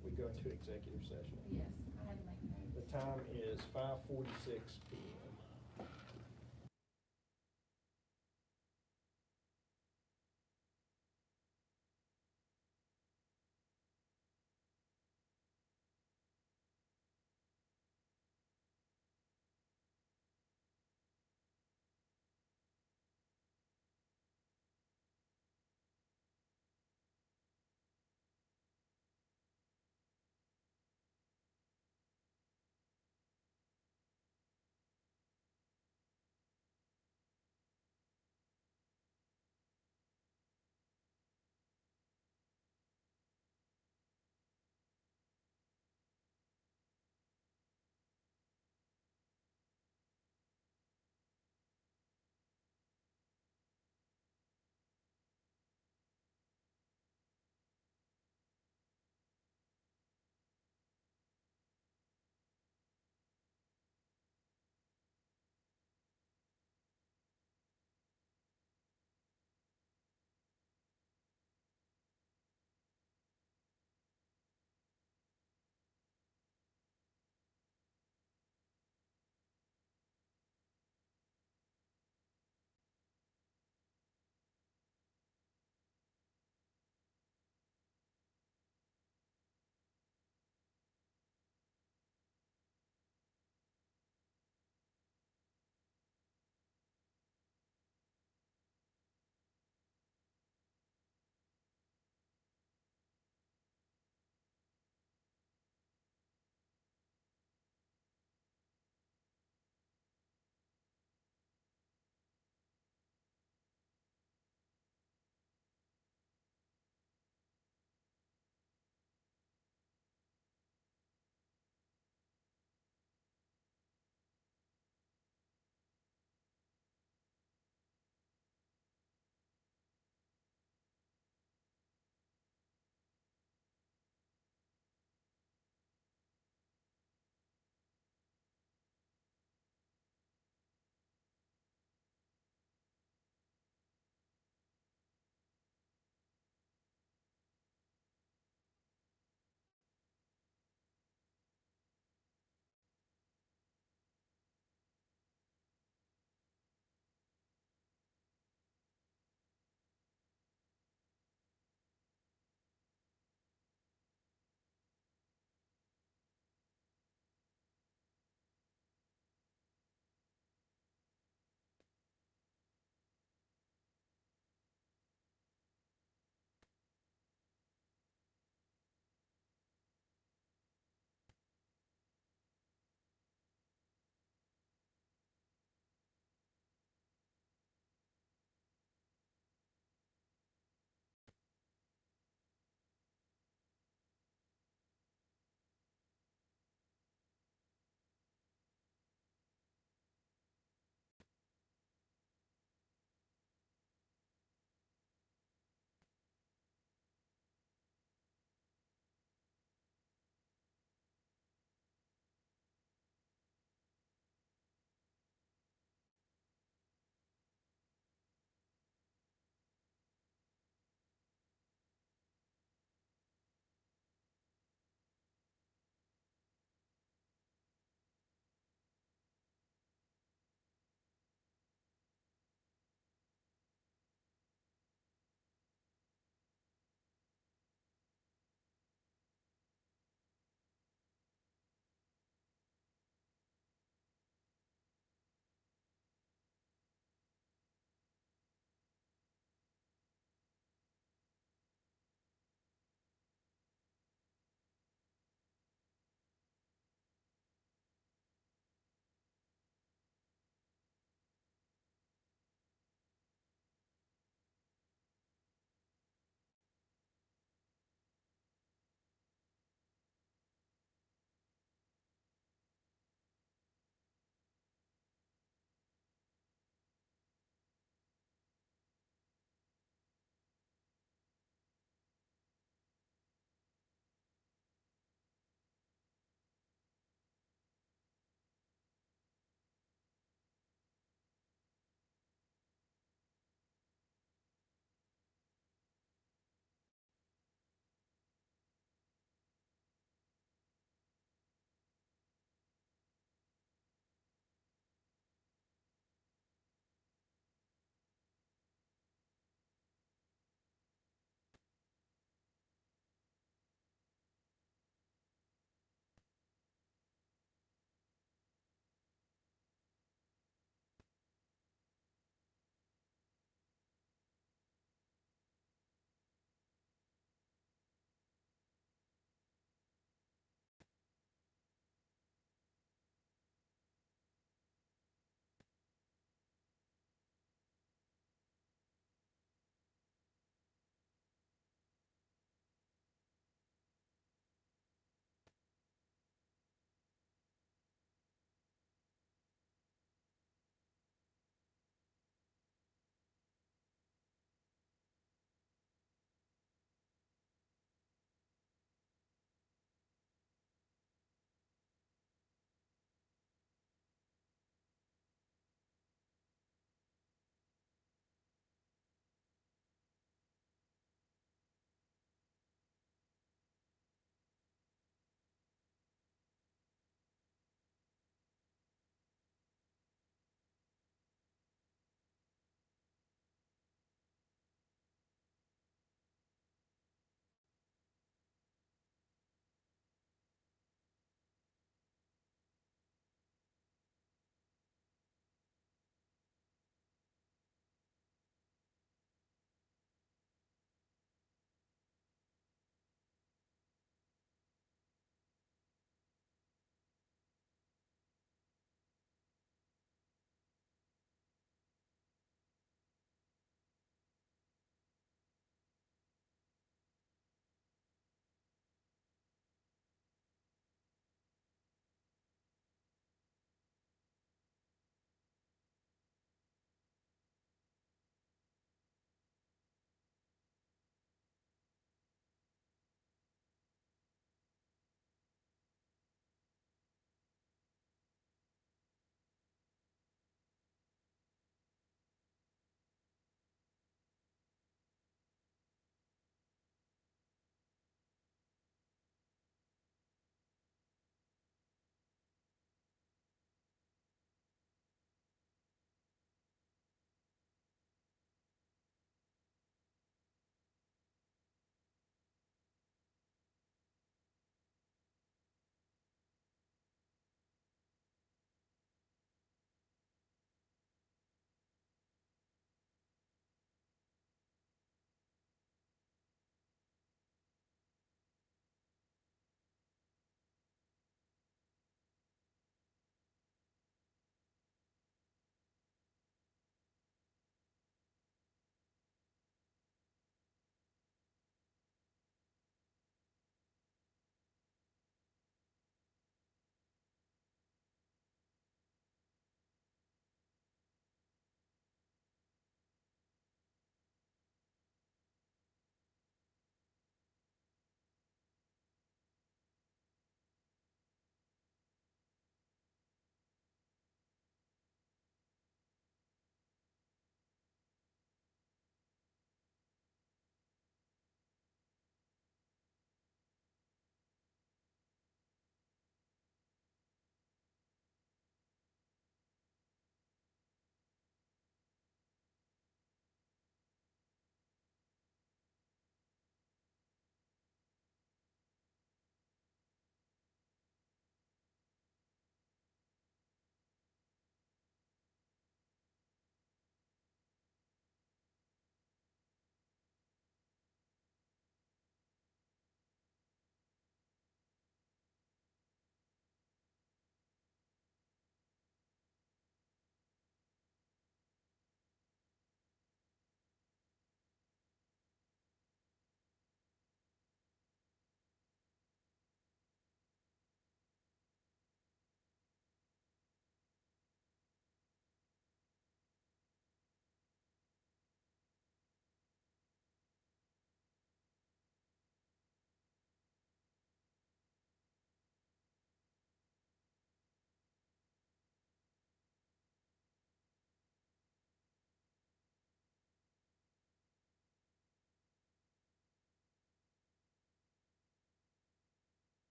we go into executive session. Yes, I had to make notes. The time is 5:46 PM.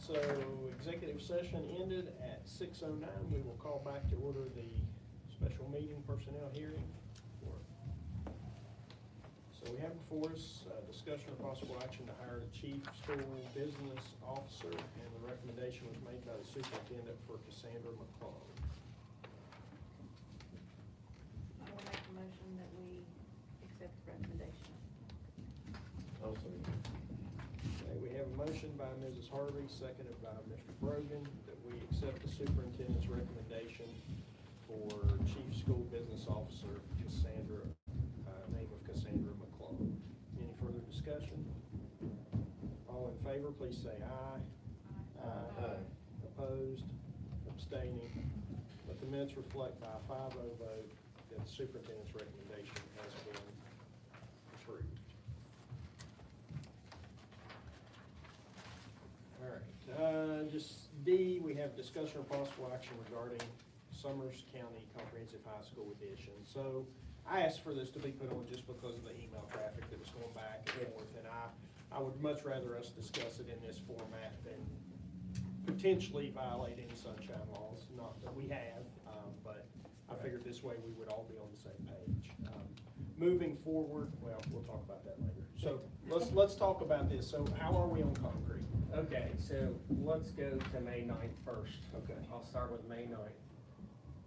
so executive session ended at 6:09. We will call back to order the special meeting personnel hearing. So we have before us discussion of possible action to hire the chief school business officer, and the recommendation was made by the superintendent for Cassandra McClung. I will make a motion that we accept the recommendation. Also, Okay, we have a motion by Mrs. Harvey, seconded by Mr. Brogan, that we accept the superintendent's recommendation for chief school business officer Cassandra, name of Cassandra McClung. Any further discussion? All in favor, please say aye. Aye. Opposed, abstaining. Let the minutes reflect by a 5-0 vote that the superintendent's recommendation has been approved. All right, just D, we have discussion or possible action regarding Summers County Comprehensive High School addition. So I asked for this to be put on just because of the email traffic that was going back and forth, and I would much rather us discuss it in this format than potentially violate any sunshine laws, not that we have, but I figured this way we would all be on the same page. Moving forward, well, we'll talk about that later. So let's talk about this. So how are we on concrete? Okay, so let's go to May 9th first. Okay. I'll start with May 9th.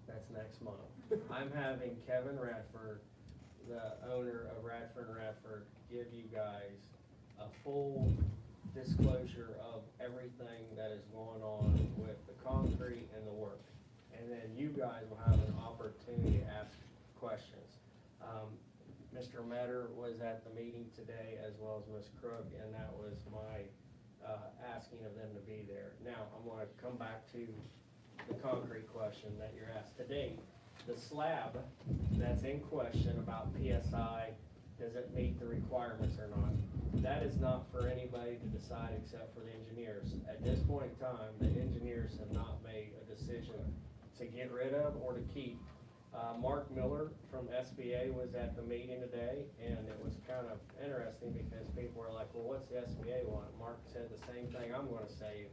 That's next month. I'm having Kevin Radford, the owner of Radford & Radford, give you guys a full disclosure of everything that is going on with the concrete and the work. And then you guys will have an opportunity to ask questions. Mr. Metter was at the meeting today, as well as Ms. Crook, and that was my asking of them to be there. Now, I'm gonna come back to the concrete question that you're asked today. The slab that's in question about PSI, does it meet the requirements or not? That is not for anybody to decide except for the engineers. At this point in time, the engineers have not made a decision to get rid of or to keep. Mark Miller from SBA was at the meeting today, and it was kind of interesting because people were like, well, what's the SBA want? Mark said the same thing I'm gonna say.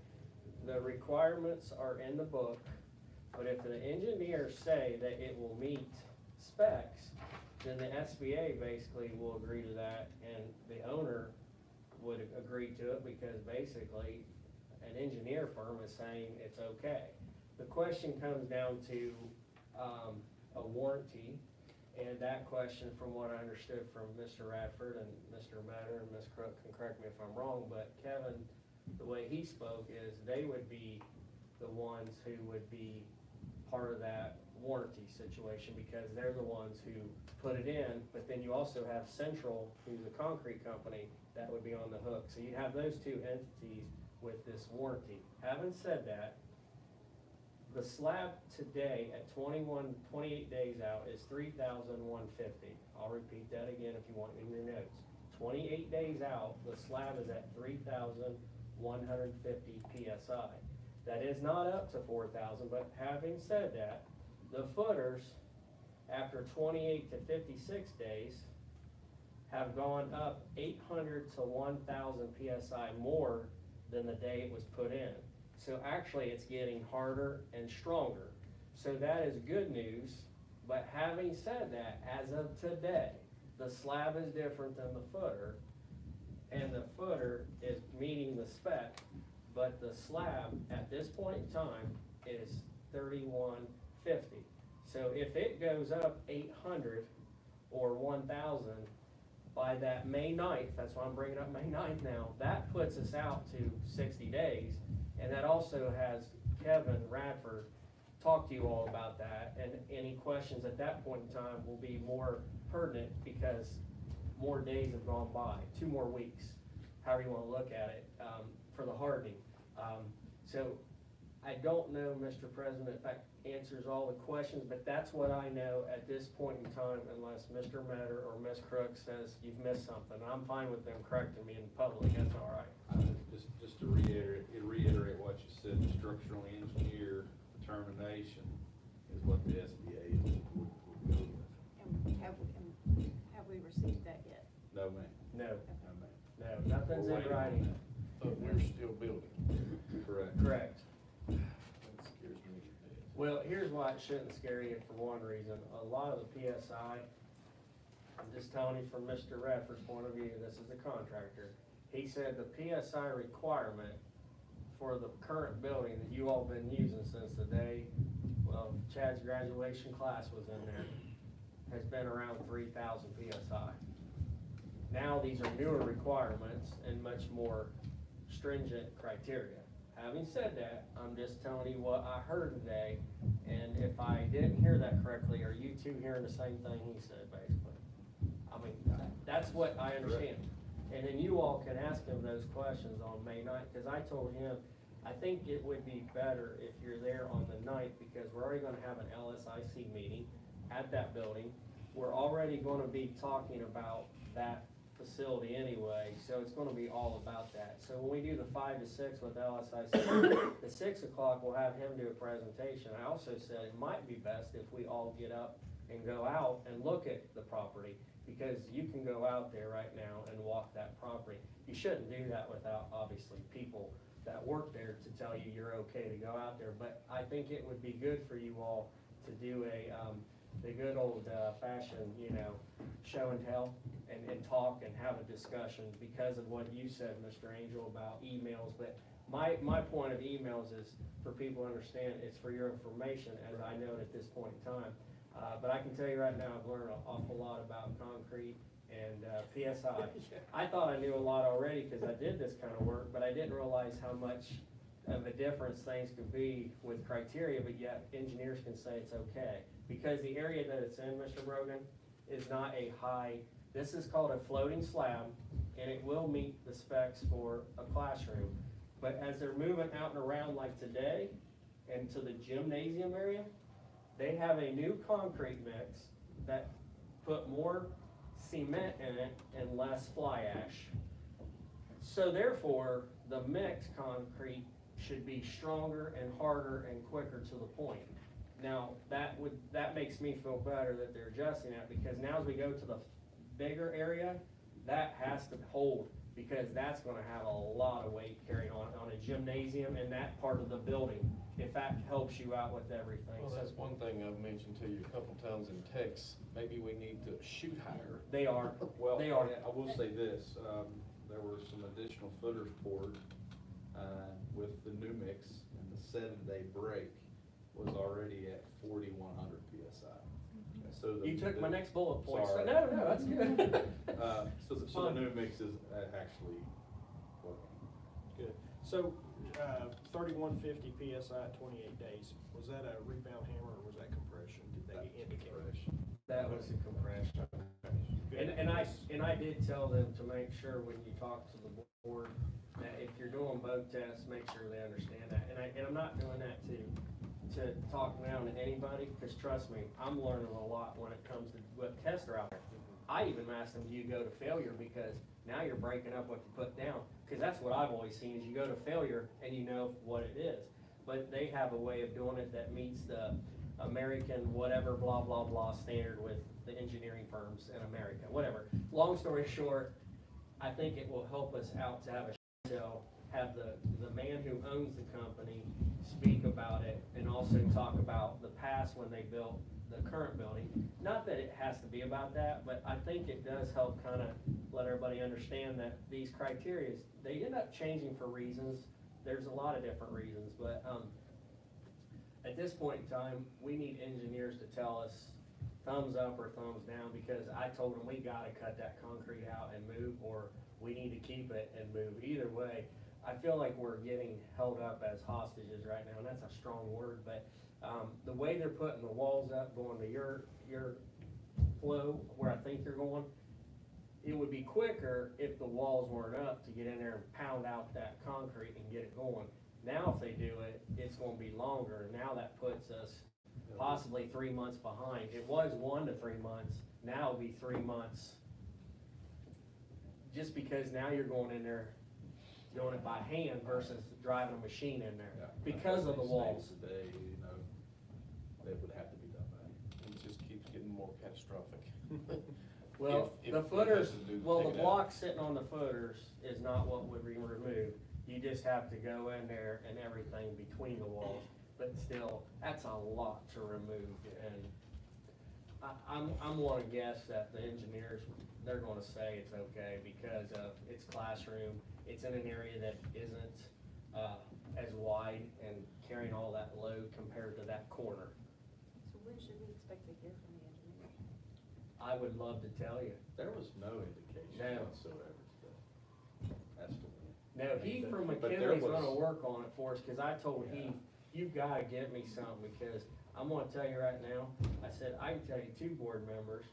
The requirements are in the book, but if the engineers say that it will meet specs, then the SBA basically will agree to that, and the owner would agree to it because basically an engineer firm is saying it's okay. The question comes down to a warranty, and that question, from what I understood from Mr. Radford and Mr. Metter, and Ms. Crook can correct me if I'm wrong, but Kevin, the way he spoke is they would be the ones who would be part of that warranty situation because they're the ones who put it in, but then you also have Central, who's a concrete company, that would be on the hook. So you have those two entities with this warranty. Having said that, the slab today at 28 days out is $3,150. I'll repeat that again if you want in your notes. 28 days out, the slab is at 3,150 PSI. That is not up to 4,000, but having said that, the footers, after 28 to 56 days, have gone up 800 to 1,000 PSI more than the day it was put in. So actually it's getting harder and stronger. So that is good news, but having said that, as of today, the slab is different than the footer, and the footer is meeting the spec, but the slab at this point in time is 3,150. So if it goes up 800 or 1,000 by that May 9th, that's why I'm bringing up May 9th now, that puts us out to 60 days. And that also has Kevin Radford talk to you all about that, and any questions at that point in time will be more pertinent because more days have gone by, 2 more weeks, however you want to look at it, for the hardening. So I don't know, Mr. President, if that answers all the questions, but that's what I know at this point in time, unless Mr. Metter or Ms. Crook says you've missed something. I'm fine with them correcting me in public, that's all right. Just to reiterate what you said, the structural engineer determination is what the SBA would go with. And have we received that yet? No, ma'am. No, No, ma'am. no, nothing's We're in waiting on writing. that. but we're still building. Correct. Correct. That scares me. Well, here's why it shouldn't scare you for one reason. A lot of the PSI, I'm just telling you from Mr. Redford's point of view, this is the contractor. He said the PSI requirement for the current building that you all been using since the day, well, Chad's graduation class was in there, has been around 3,000 PSI. Now, these are newer requirements and much more stringent criteria. Having said that, I'm just telling you what I heard today, and if I didn't hear that correctly, are you two hearing the same thing he said, basically? I mean, that's what I understand. And then you all can ask him those questions on May 9th, because I told him, I think it would be better if you're there on the 9th, because we're already gonna have an LSIC meeting at that building. We're already gonna be talking about that facility anyway, so it's gonna be all about that. So when we do the 5 to 6 with LSIC, the 6 o'clock, we'll have him do a presentation. I also said it might be best if we all get up and go out and look at the property, because you can go out there right now and walk that property. You shouldn't do that without, obviously, people that work there to tell you you're okay to go out there, but I think it would be good for you all to do the good old fashioned, show and tell and talk and have a discussion because of what you said, Mr. Angel, about emails. But my point of emails is for people to understand it's for your information, as I know at this point in time. But I can tell you right now, I've learned an awful lot about concrete and PSI. I thought I knew a lot already because I did this kind of work, but I didn't realize how much of a difference things could be with criteria, but yet engineers can say it's okay. Because the area that it's in, Mr. Brogan, is not a high, this is called a floating slab, and it will meet the specs for a classroom. But as they're moving out and around like today, and to the gymnasium area, they have a new concrete mix that put more cement in it and less fly ash. So therefore, the mixed concrete should be stronger and harder and quicker to the point. Now, that makes me feel better that they're adjusting that, because now as we go to the bigger area, that has to hold, because that's gonna have a lot of weight carrying on a gymnasium and that part of the building, if that helps you out with everything. Well, that's one thing I've mentioned to you a couple times in text, maybe we need to shoot higher. They are, Well, they are. I will say this, there were some additional footers poured, with the new mix, and the 7-day break was already at 4,100 PSI. So the- You took my next bullet point. Sorry. No, that's good. So the new mix is actually working. Good. So, 3150 PSI at 28 days, was that a rebound hammer or was that compression? Did they indicate? Compression. That was the compression. Good. And I did tell them to make sure when you talk to the board, that if you're doing both tests, make sure they understand that. And I'm not doing that to talk down to anybody, because trust me, I'm learning a lot when it comes to what tests are out there. I even asked them, do you go to failure, because now you're breaking up what you put down, because that's what I've always seen, is you go to failure and you know what it is. But they have a way of doing it that meets the American whatever blah blah blah standard with the engineering firms in America, whatever. Long story short, I think it will help us out to have have the man who owns the company speak about it, and also talk about the past when they built the current building. Not that it has to be about that, but I think it does help kind of let everybody understand that these criteria, they end up changing for reasons. There's a lot of different reasons, but at this point in time, we need engineers to tell us thumbs up or thumbs down, because I told them we gotta cut that concrete out and move, or we need to keep it and move. Either way, I feel like we're getting held up as hostages right now, and that's a strong word, but the way they're putting the walls up, going to your flow, where I think you're going, it would be quicker if the walls weren't up to get in there and pound out that concrete and get it going. Now if they do it, it's gonna be longer, and now that puts us possibly 3 months behind. It was 1 to 3 months, now it'll be 3 months. Just because now you're going in there, doing it by hand versus driving a machine in there, Yeah. because of the These walls. things today, they would have to be done by. It just keeps getting more catastrophic. Well, If the we footers, have to do- well, take the it out. block sitting on the footers is not what would be removed. You just have to go in there and everything between the walls, but still, that's a lot to remove, and I'm wanna guess that the engineers, they're gonna say it's okay because of its classroom, it's in an area that isn't, as wide and carrying all that load compared to that corner. So when should we expect to hear from the engineer? I would love to tell you. There was no indication No. whatsoever as to when. No, he from But there McKinley's was- gonna work on it for us, cause I told him, you gotta get me something, because I'm gonna tell you right now, I said, I can tell you 2 board members,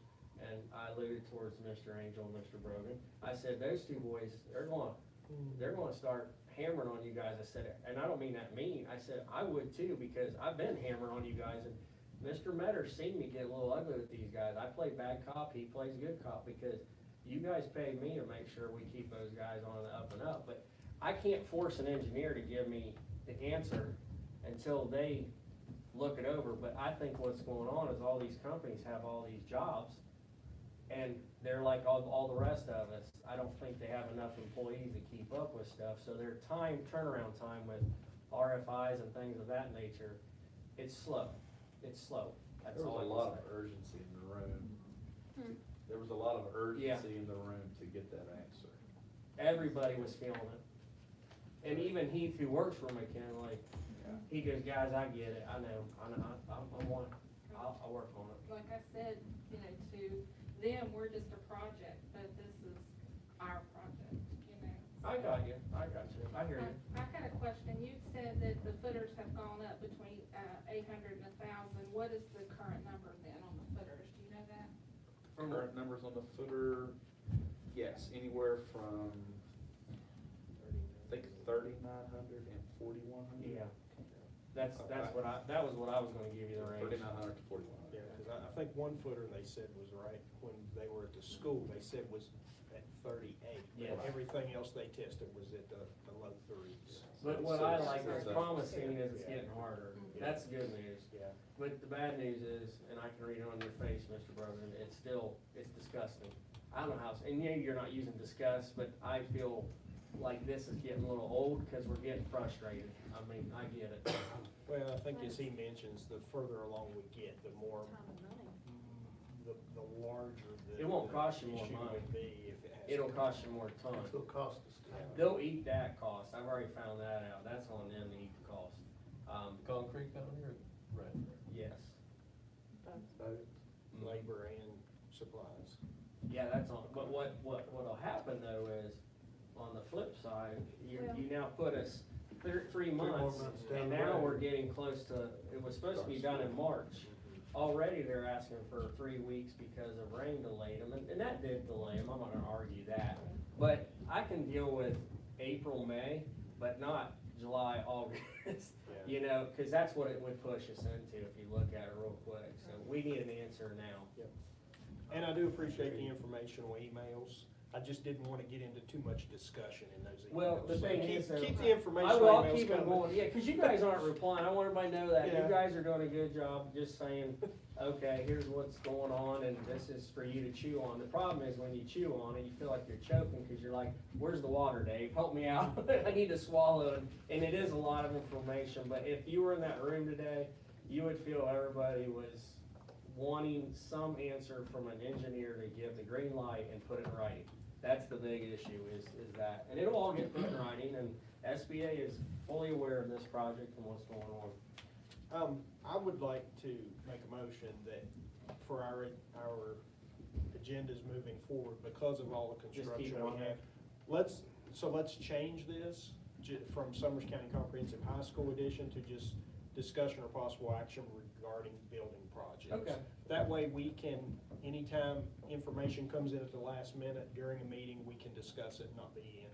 and I alluded towards Mr. Angel and Mr. Brogan. I said, those 2 boys, they're gonna start hammering on you guys. I said, and I don't mean that mean, I said, I would too, because I've been hammering on you guys, and Mr. Metter's seen me get a little ugly with these guys. I play bad cop, he plays good cop, because you guys pay me to make sure we keep those guys on the up and up, but I can't force an engineer to give me the answer until they look it over, but I think what's going on is all these companies have all these jobs, and they're like all the rest of us. I don't think they have enough employees to keep up with stuff, so their turnaround time with RFIs and things of that nature, it's slow. It's slow. That's There all was I a can lot of say. urgency in the room. There was a lot of urgency in the room to get that answer. Everybody was feeling it. And even Heath, who works for McKinley, he goes, guys, I get it, I know, I'm one, I'll work on it. Like I said, you know, to them, we're just a project, but this is our project, you know. I got you, I hear you. I got a question. You said that the footers have gone up between 800 and 1,000. What is the current number then on the footers? Do you know that? Current numbers on the footer, yes, anywhere from, I think 3,900 and 4,100. Yeah. That was what I was gonna give you the range. 3,900 to 4,100. Yeah, cause I think 1 footer they said was right, when they were at the school, they said was at 38. Yes. But everything else they tested was at the low 3s. But what I like is So- promising is it's getting harder. Yeah. That's good news. Yeah. But the bad news is, and I can read it on your face, Mr. Brogan, it's disgusting. I don't know how, and yeah, you're not using disgust, but I feel like this is getting a little old, cause we're getting frustrated. I mean, I get it. Well, I think as he mentions, the further along we get, the more, Time and money. the larger the. It won't cost you the more issue money. would be if it has. It'll to cost you more ton. It'll cost us. They'll eat that cost. I've already found that out. That's on them to eat the cost. Concrete company or Radford? Yes. Labor and supplies. Yeah, that's on, but what'll happen though is, on the flip side, you now put us 3 more months, months down and the now road. we're getting close to, it was supposed to be done in March. Already they're asking for 3 weeks because of rain delayed them, and that did delay them, I'm not gonna argue that. But I can deal with April, May, but not July, August, you know, cause that's what it would push us into if you look at it real quick, so we need an answer now. And I do appreciate the informational emails. I just didn't wanna get into too much discussion in those emails. Well, the So thing keep- is, though, keep the informational I will, I'll emails keep them coming. going, yeah, cause you guys aren't replying, I want everybody to know that, you Yeah. guys are doing a good job, just saying, okay, here's what's going on, and this is for you to chew on. The problem is when you chew on it, you feel like you're choking, cause you're like, where's the water, Dave, help me out, I need to swallow it, and it is a lot of information, but if you were in that room today, you would feel everybody was wanting some answer from an engineer to give the green light and put it in writing. That's the big issue is that, and it'll all get put in writing, and SBA is fully aware of this project and what's going on. I would like to make a motion that for our agendas moving forward, because of all the Just keep construction it on we there. have, let's change this from Summers County Comprehensive High School edition to just discussion or possible action regarding building projects. Okay. That way we can, anytime information comes in at the last minute during a meeting, we can discuss it, not be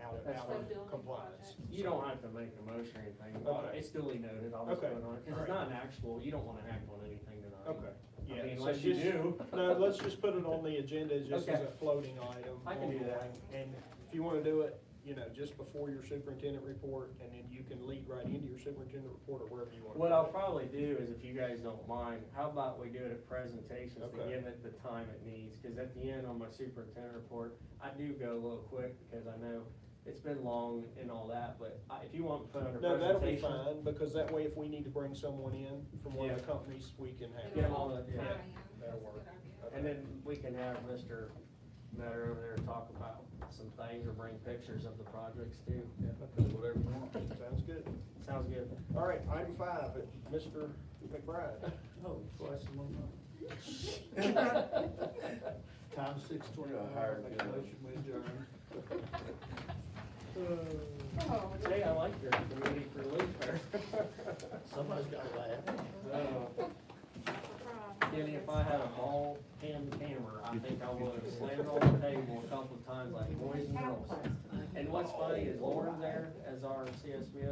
out That's of fine. compliance. You don't have to make a motion or anything, Okay. it's duly noted, I'll just put Okay. it on, cause it's not an actual, you don't wanna act on anything tonight. Okay, I yeah. mean, so unless you just- do. No, let's just put it on the agenda just as Okay. a floating item. I can do that. ongoing. And if you wanna do it, you know, just before your superintendent report, and then you can lead right into your superintendent report or wherever you want. What I'll probably do is, if you guys don't mind, how about we do it at presentations to Okay. give it the time it needs? Cause at the end on my superintendent report, I do go a little quick, because I know it's been long and all that, but if you want to put under No, that'll be presentation. fine, because that way if we need to bring someone in from one of the Yeah. companies, we can have. Get 'em all the- yeah. Tie-in, That'll that's a work. good idea. And then we can have Mr. Metter over there talk about some things or bring pictures of the projects too. Whatever you want. Sounds good. Sounds good. All right, item 5, Mr. McBride. Oh, twice in one month. Time 6:25, make a motion, we adjourn. Oh, Hey, I like your community relief there. Somebody's gotta laugh. Kenny, if I had a ball and camera, I think I would have slammed it on the table a couple of times like boys and girls. And what's funny is Lauren there as our CSBO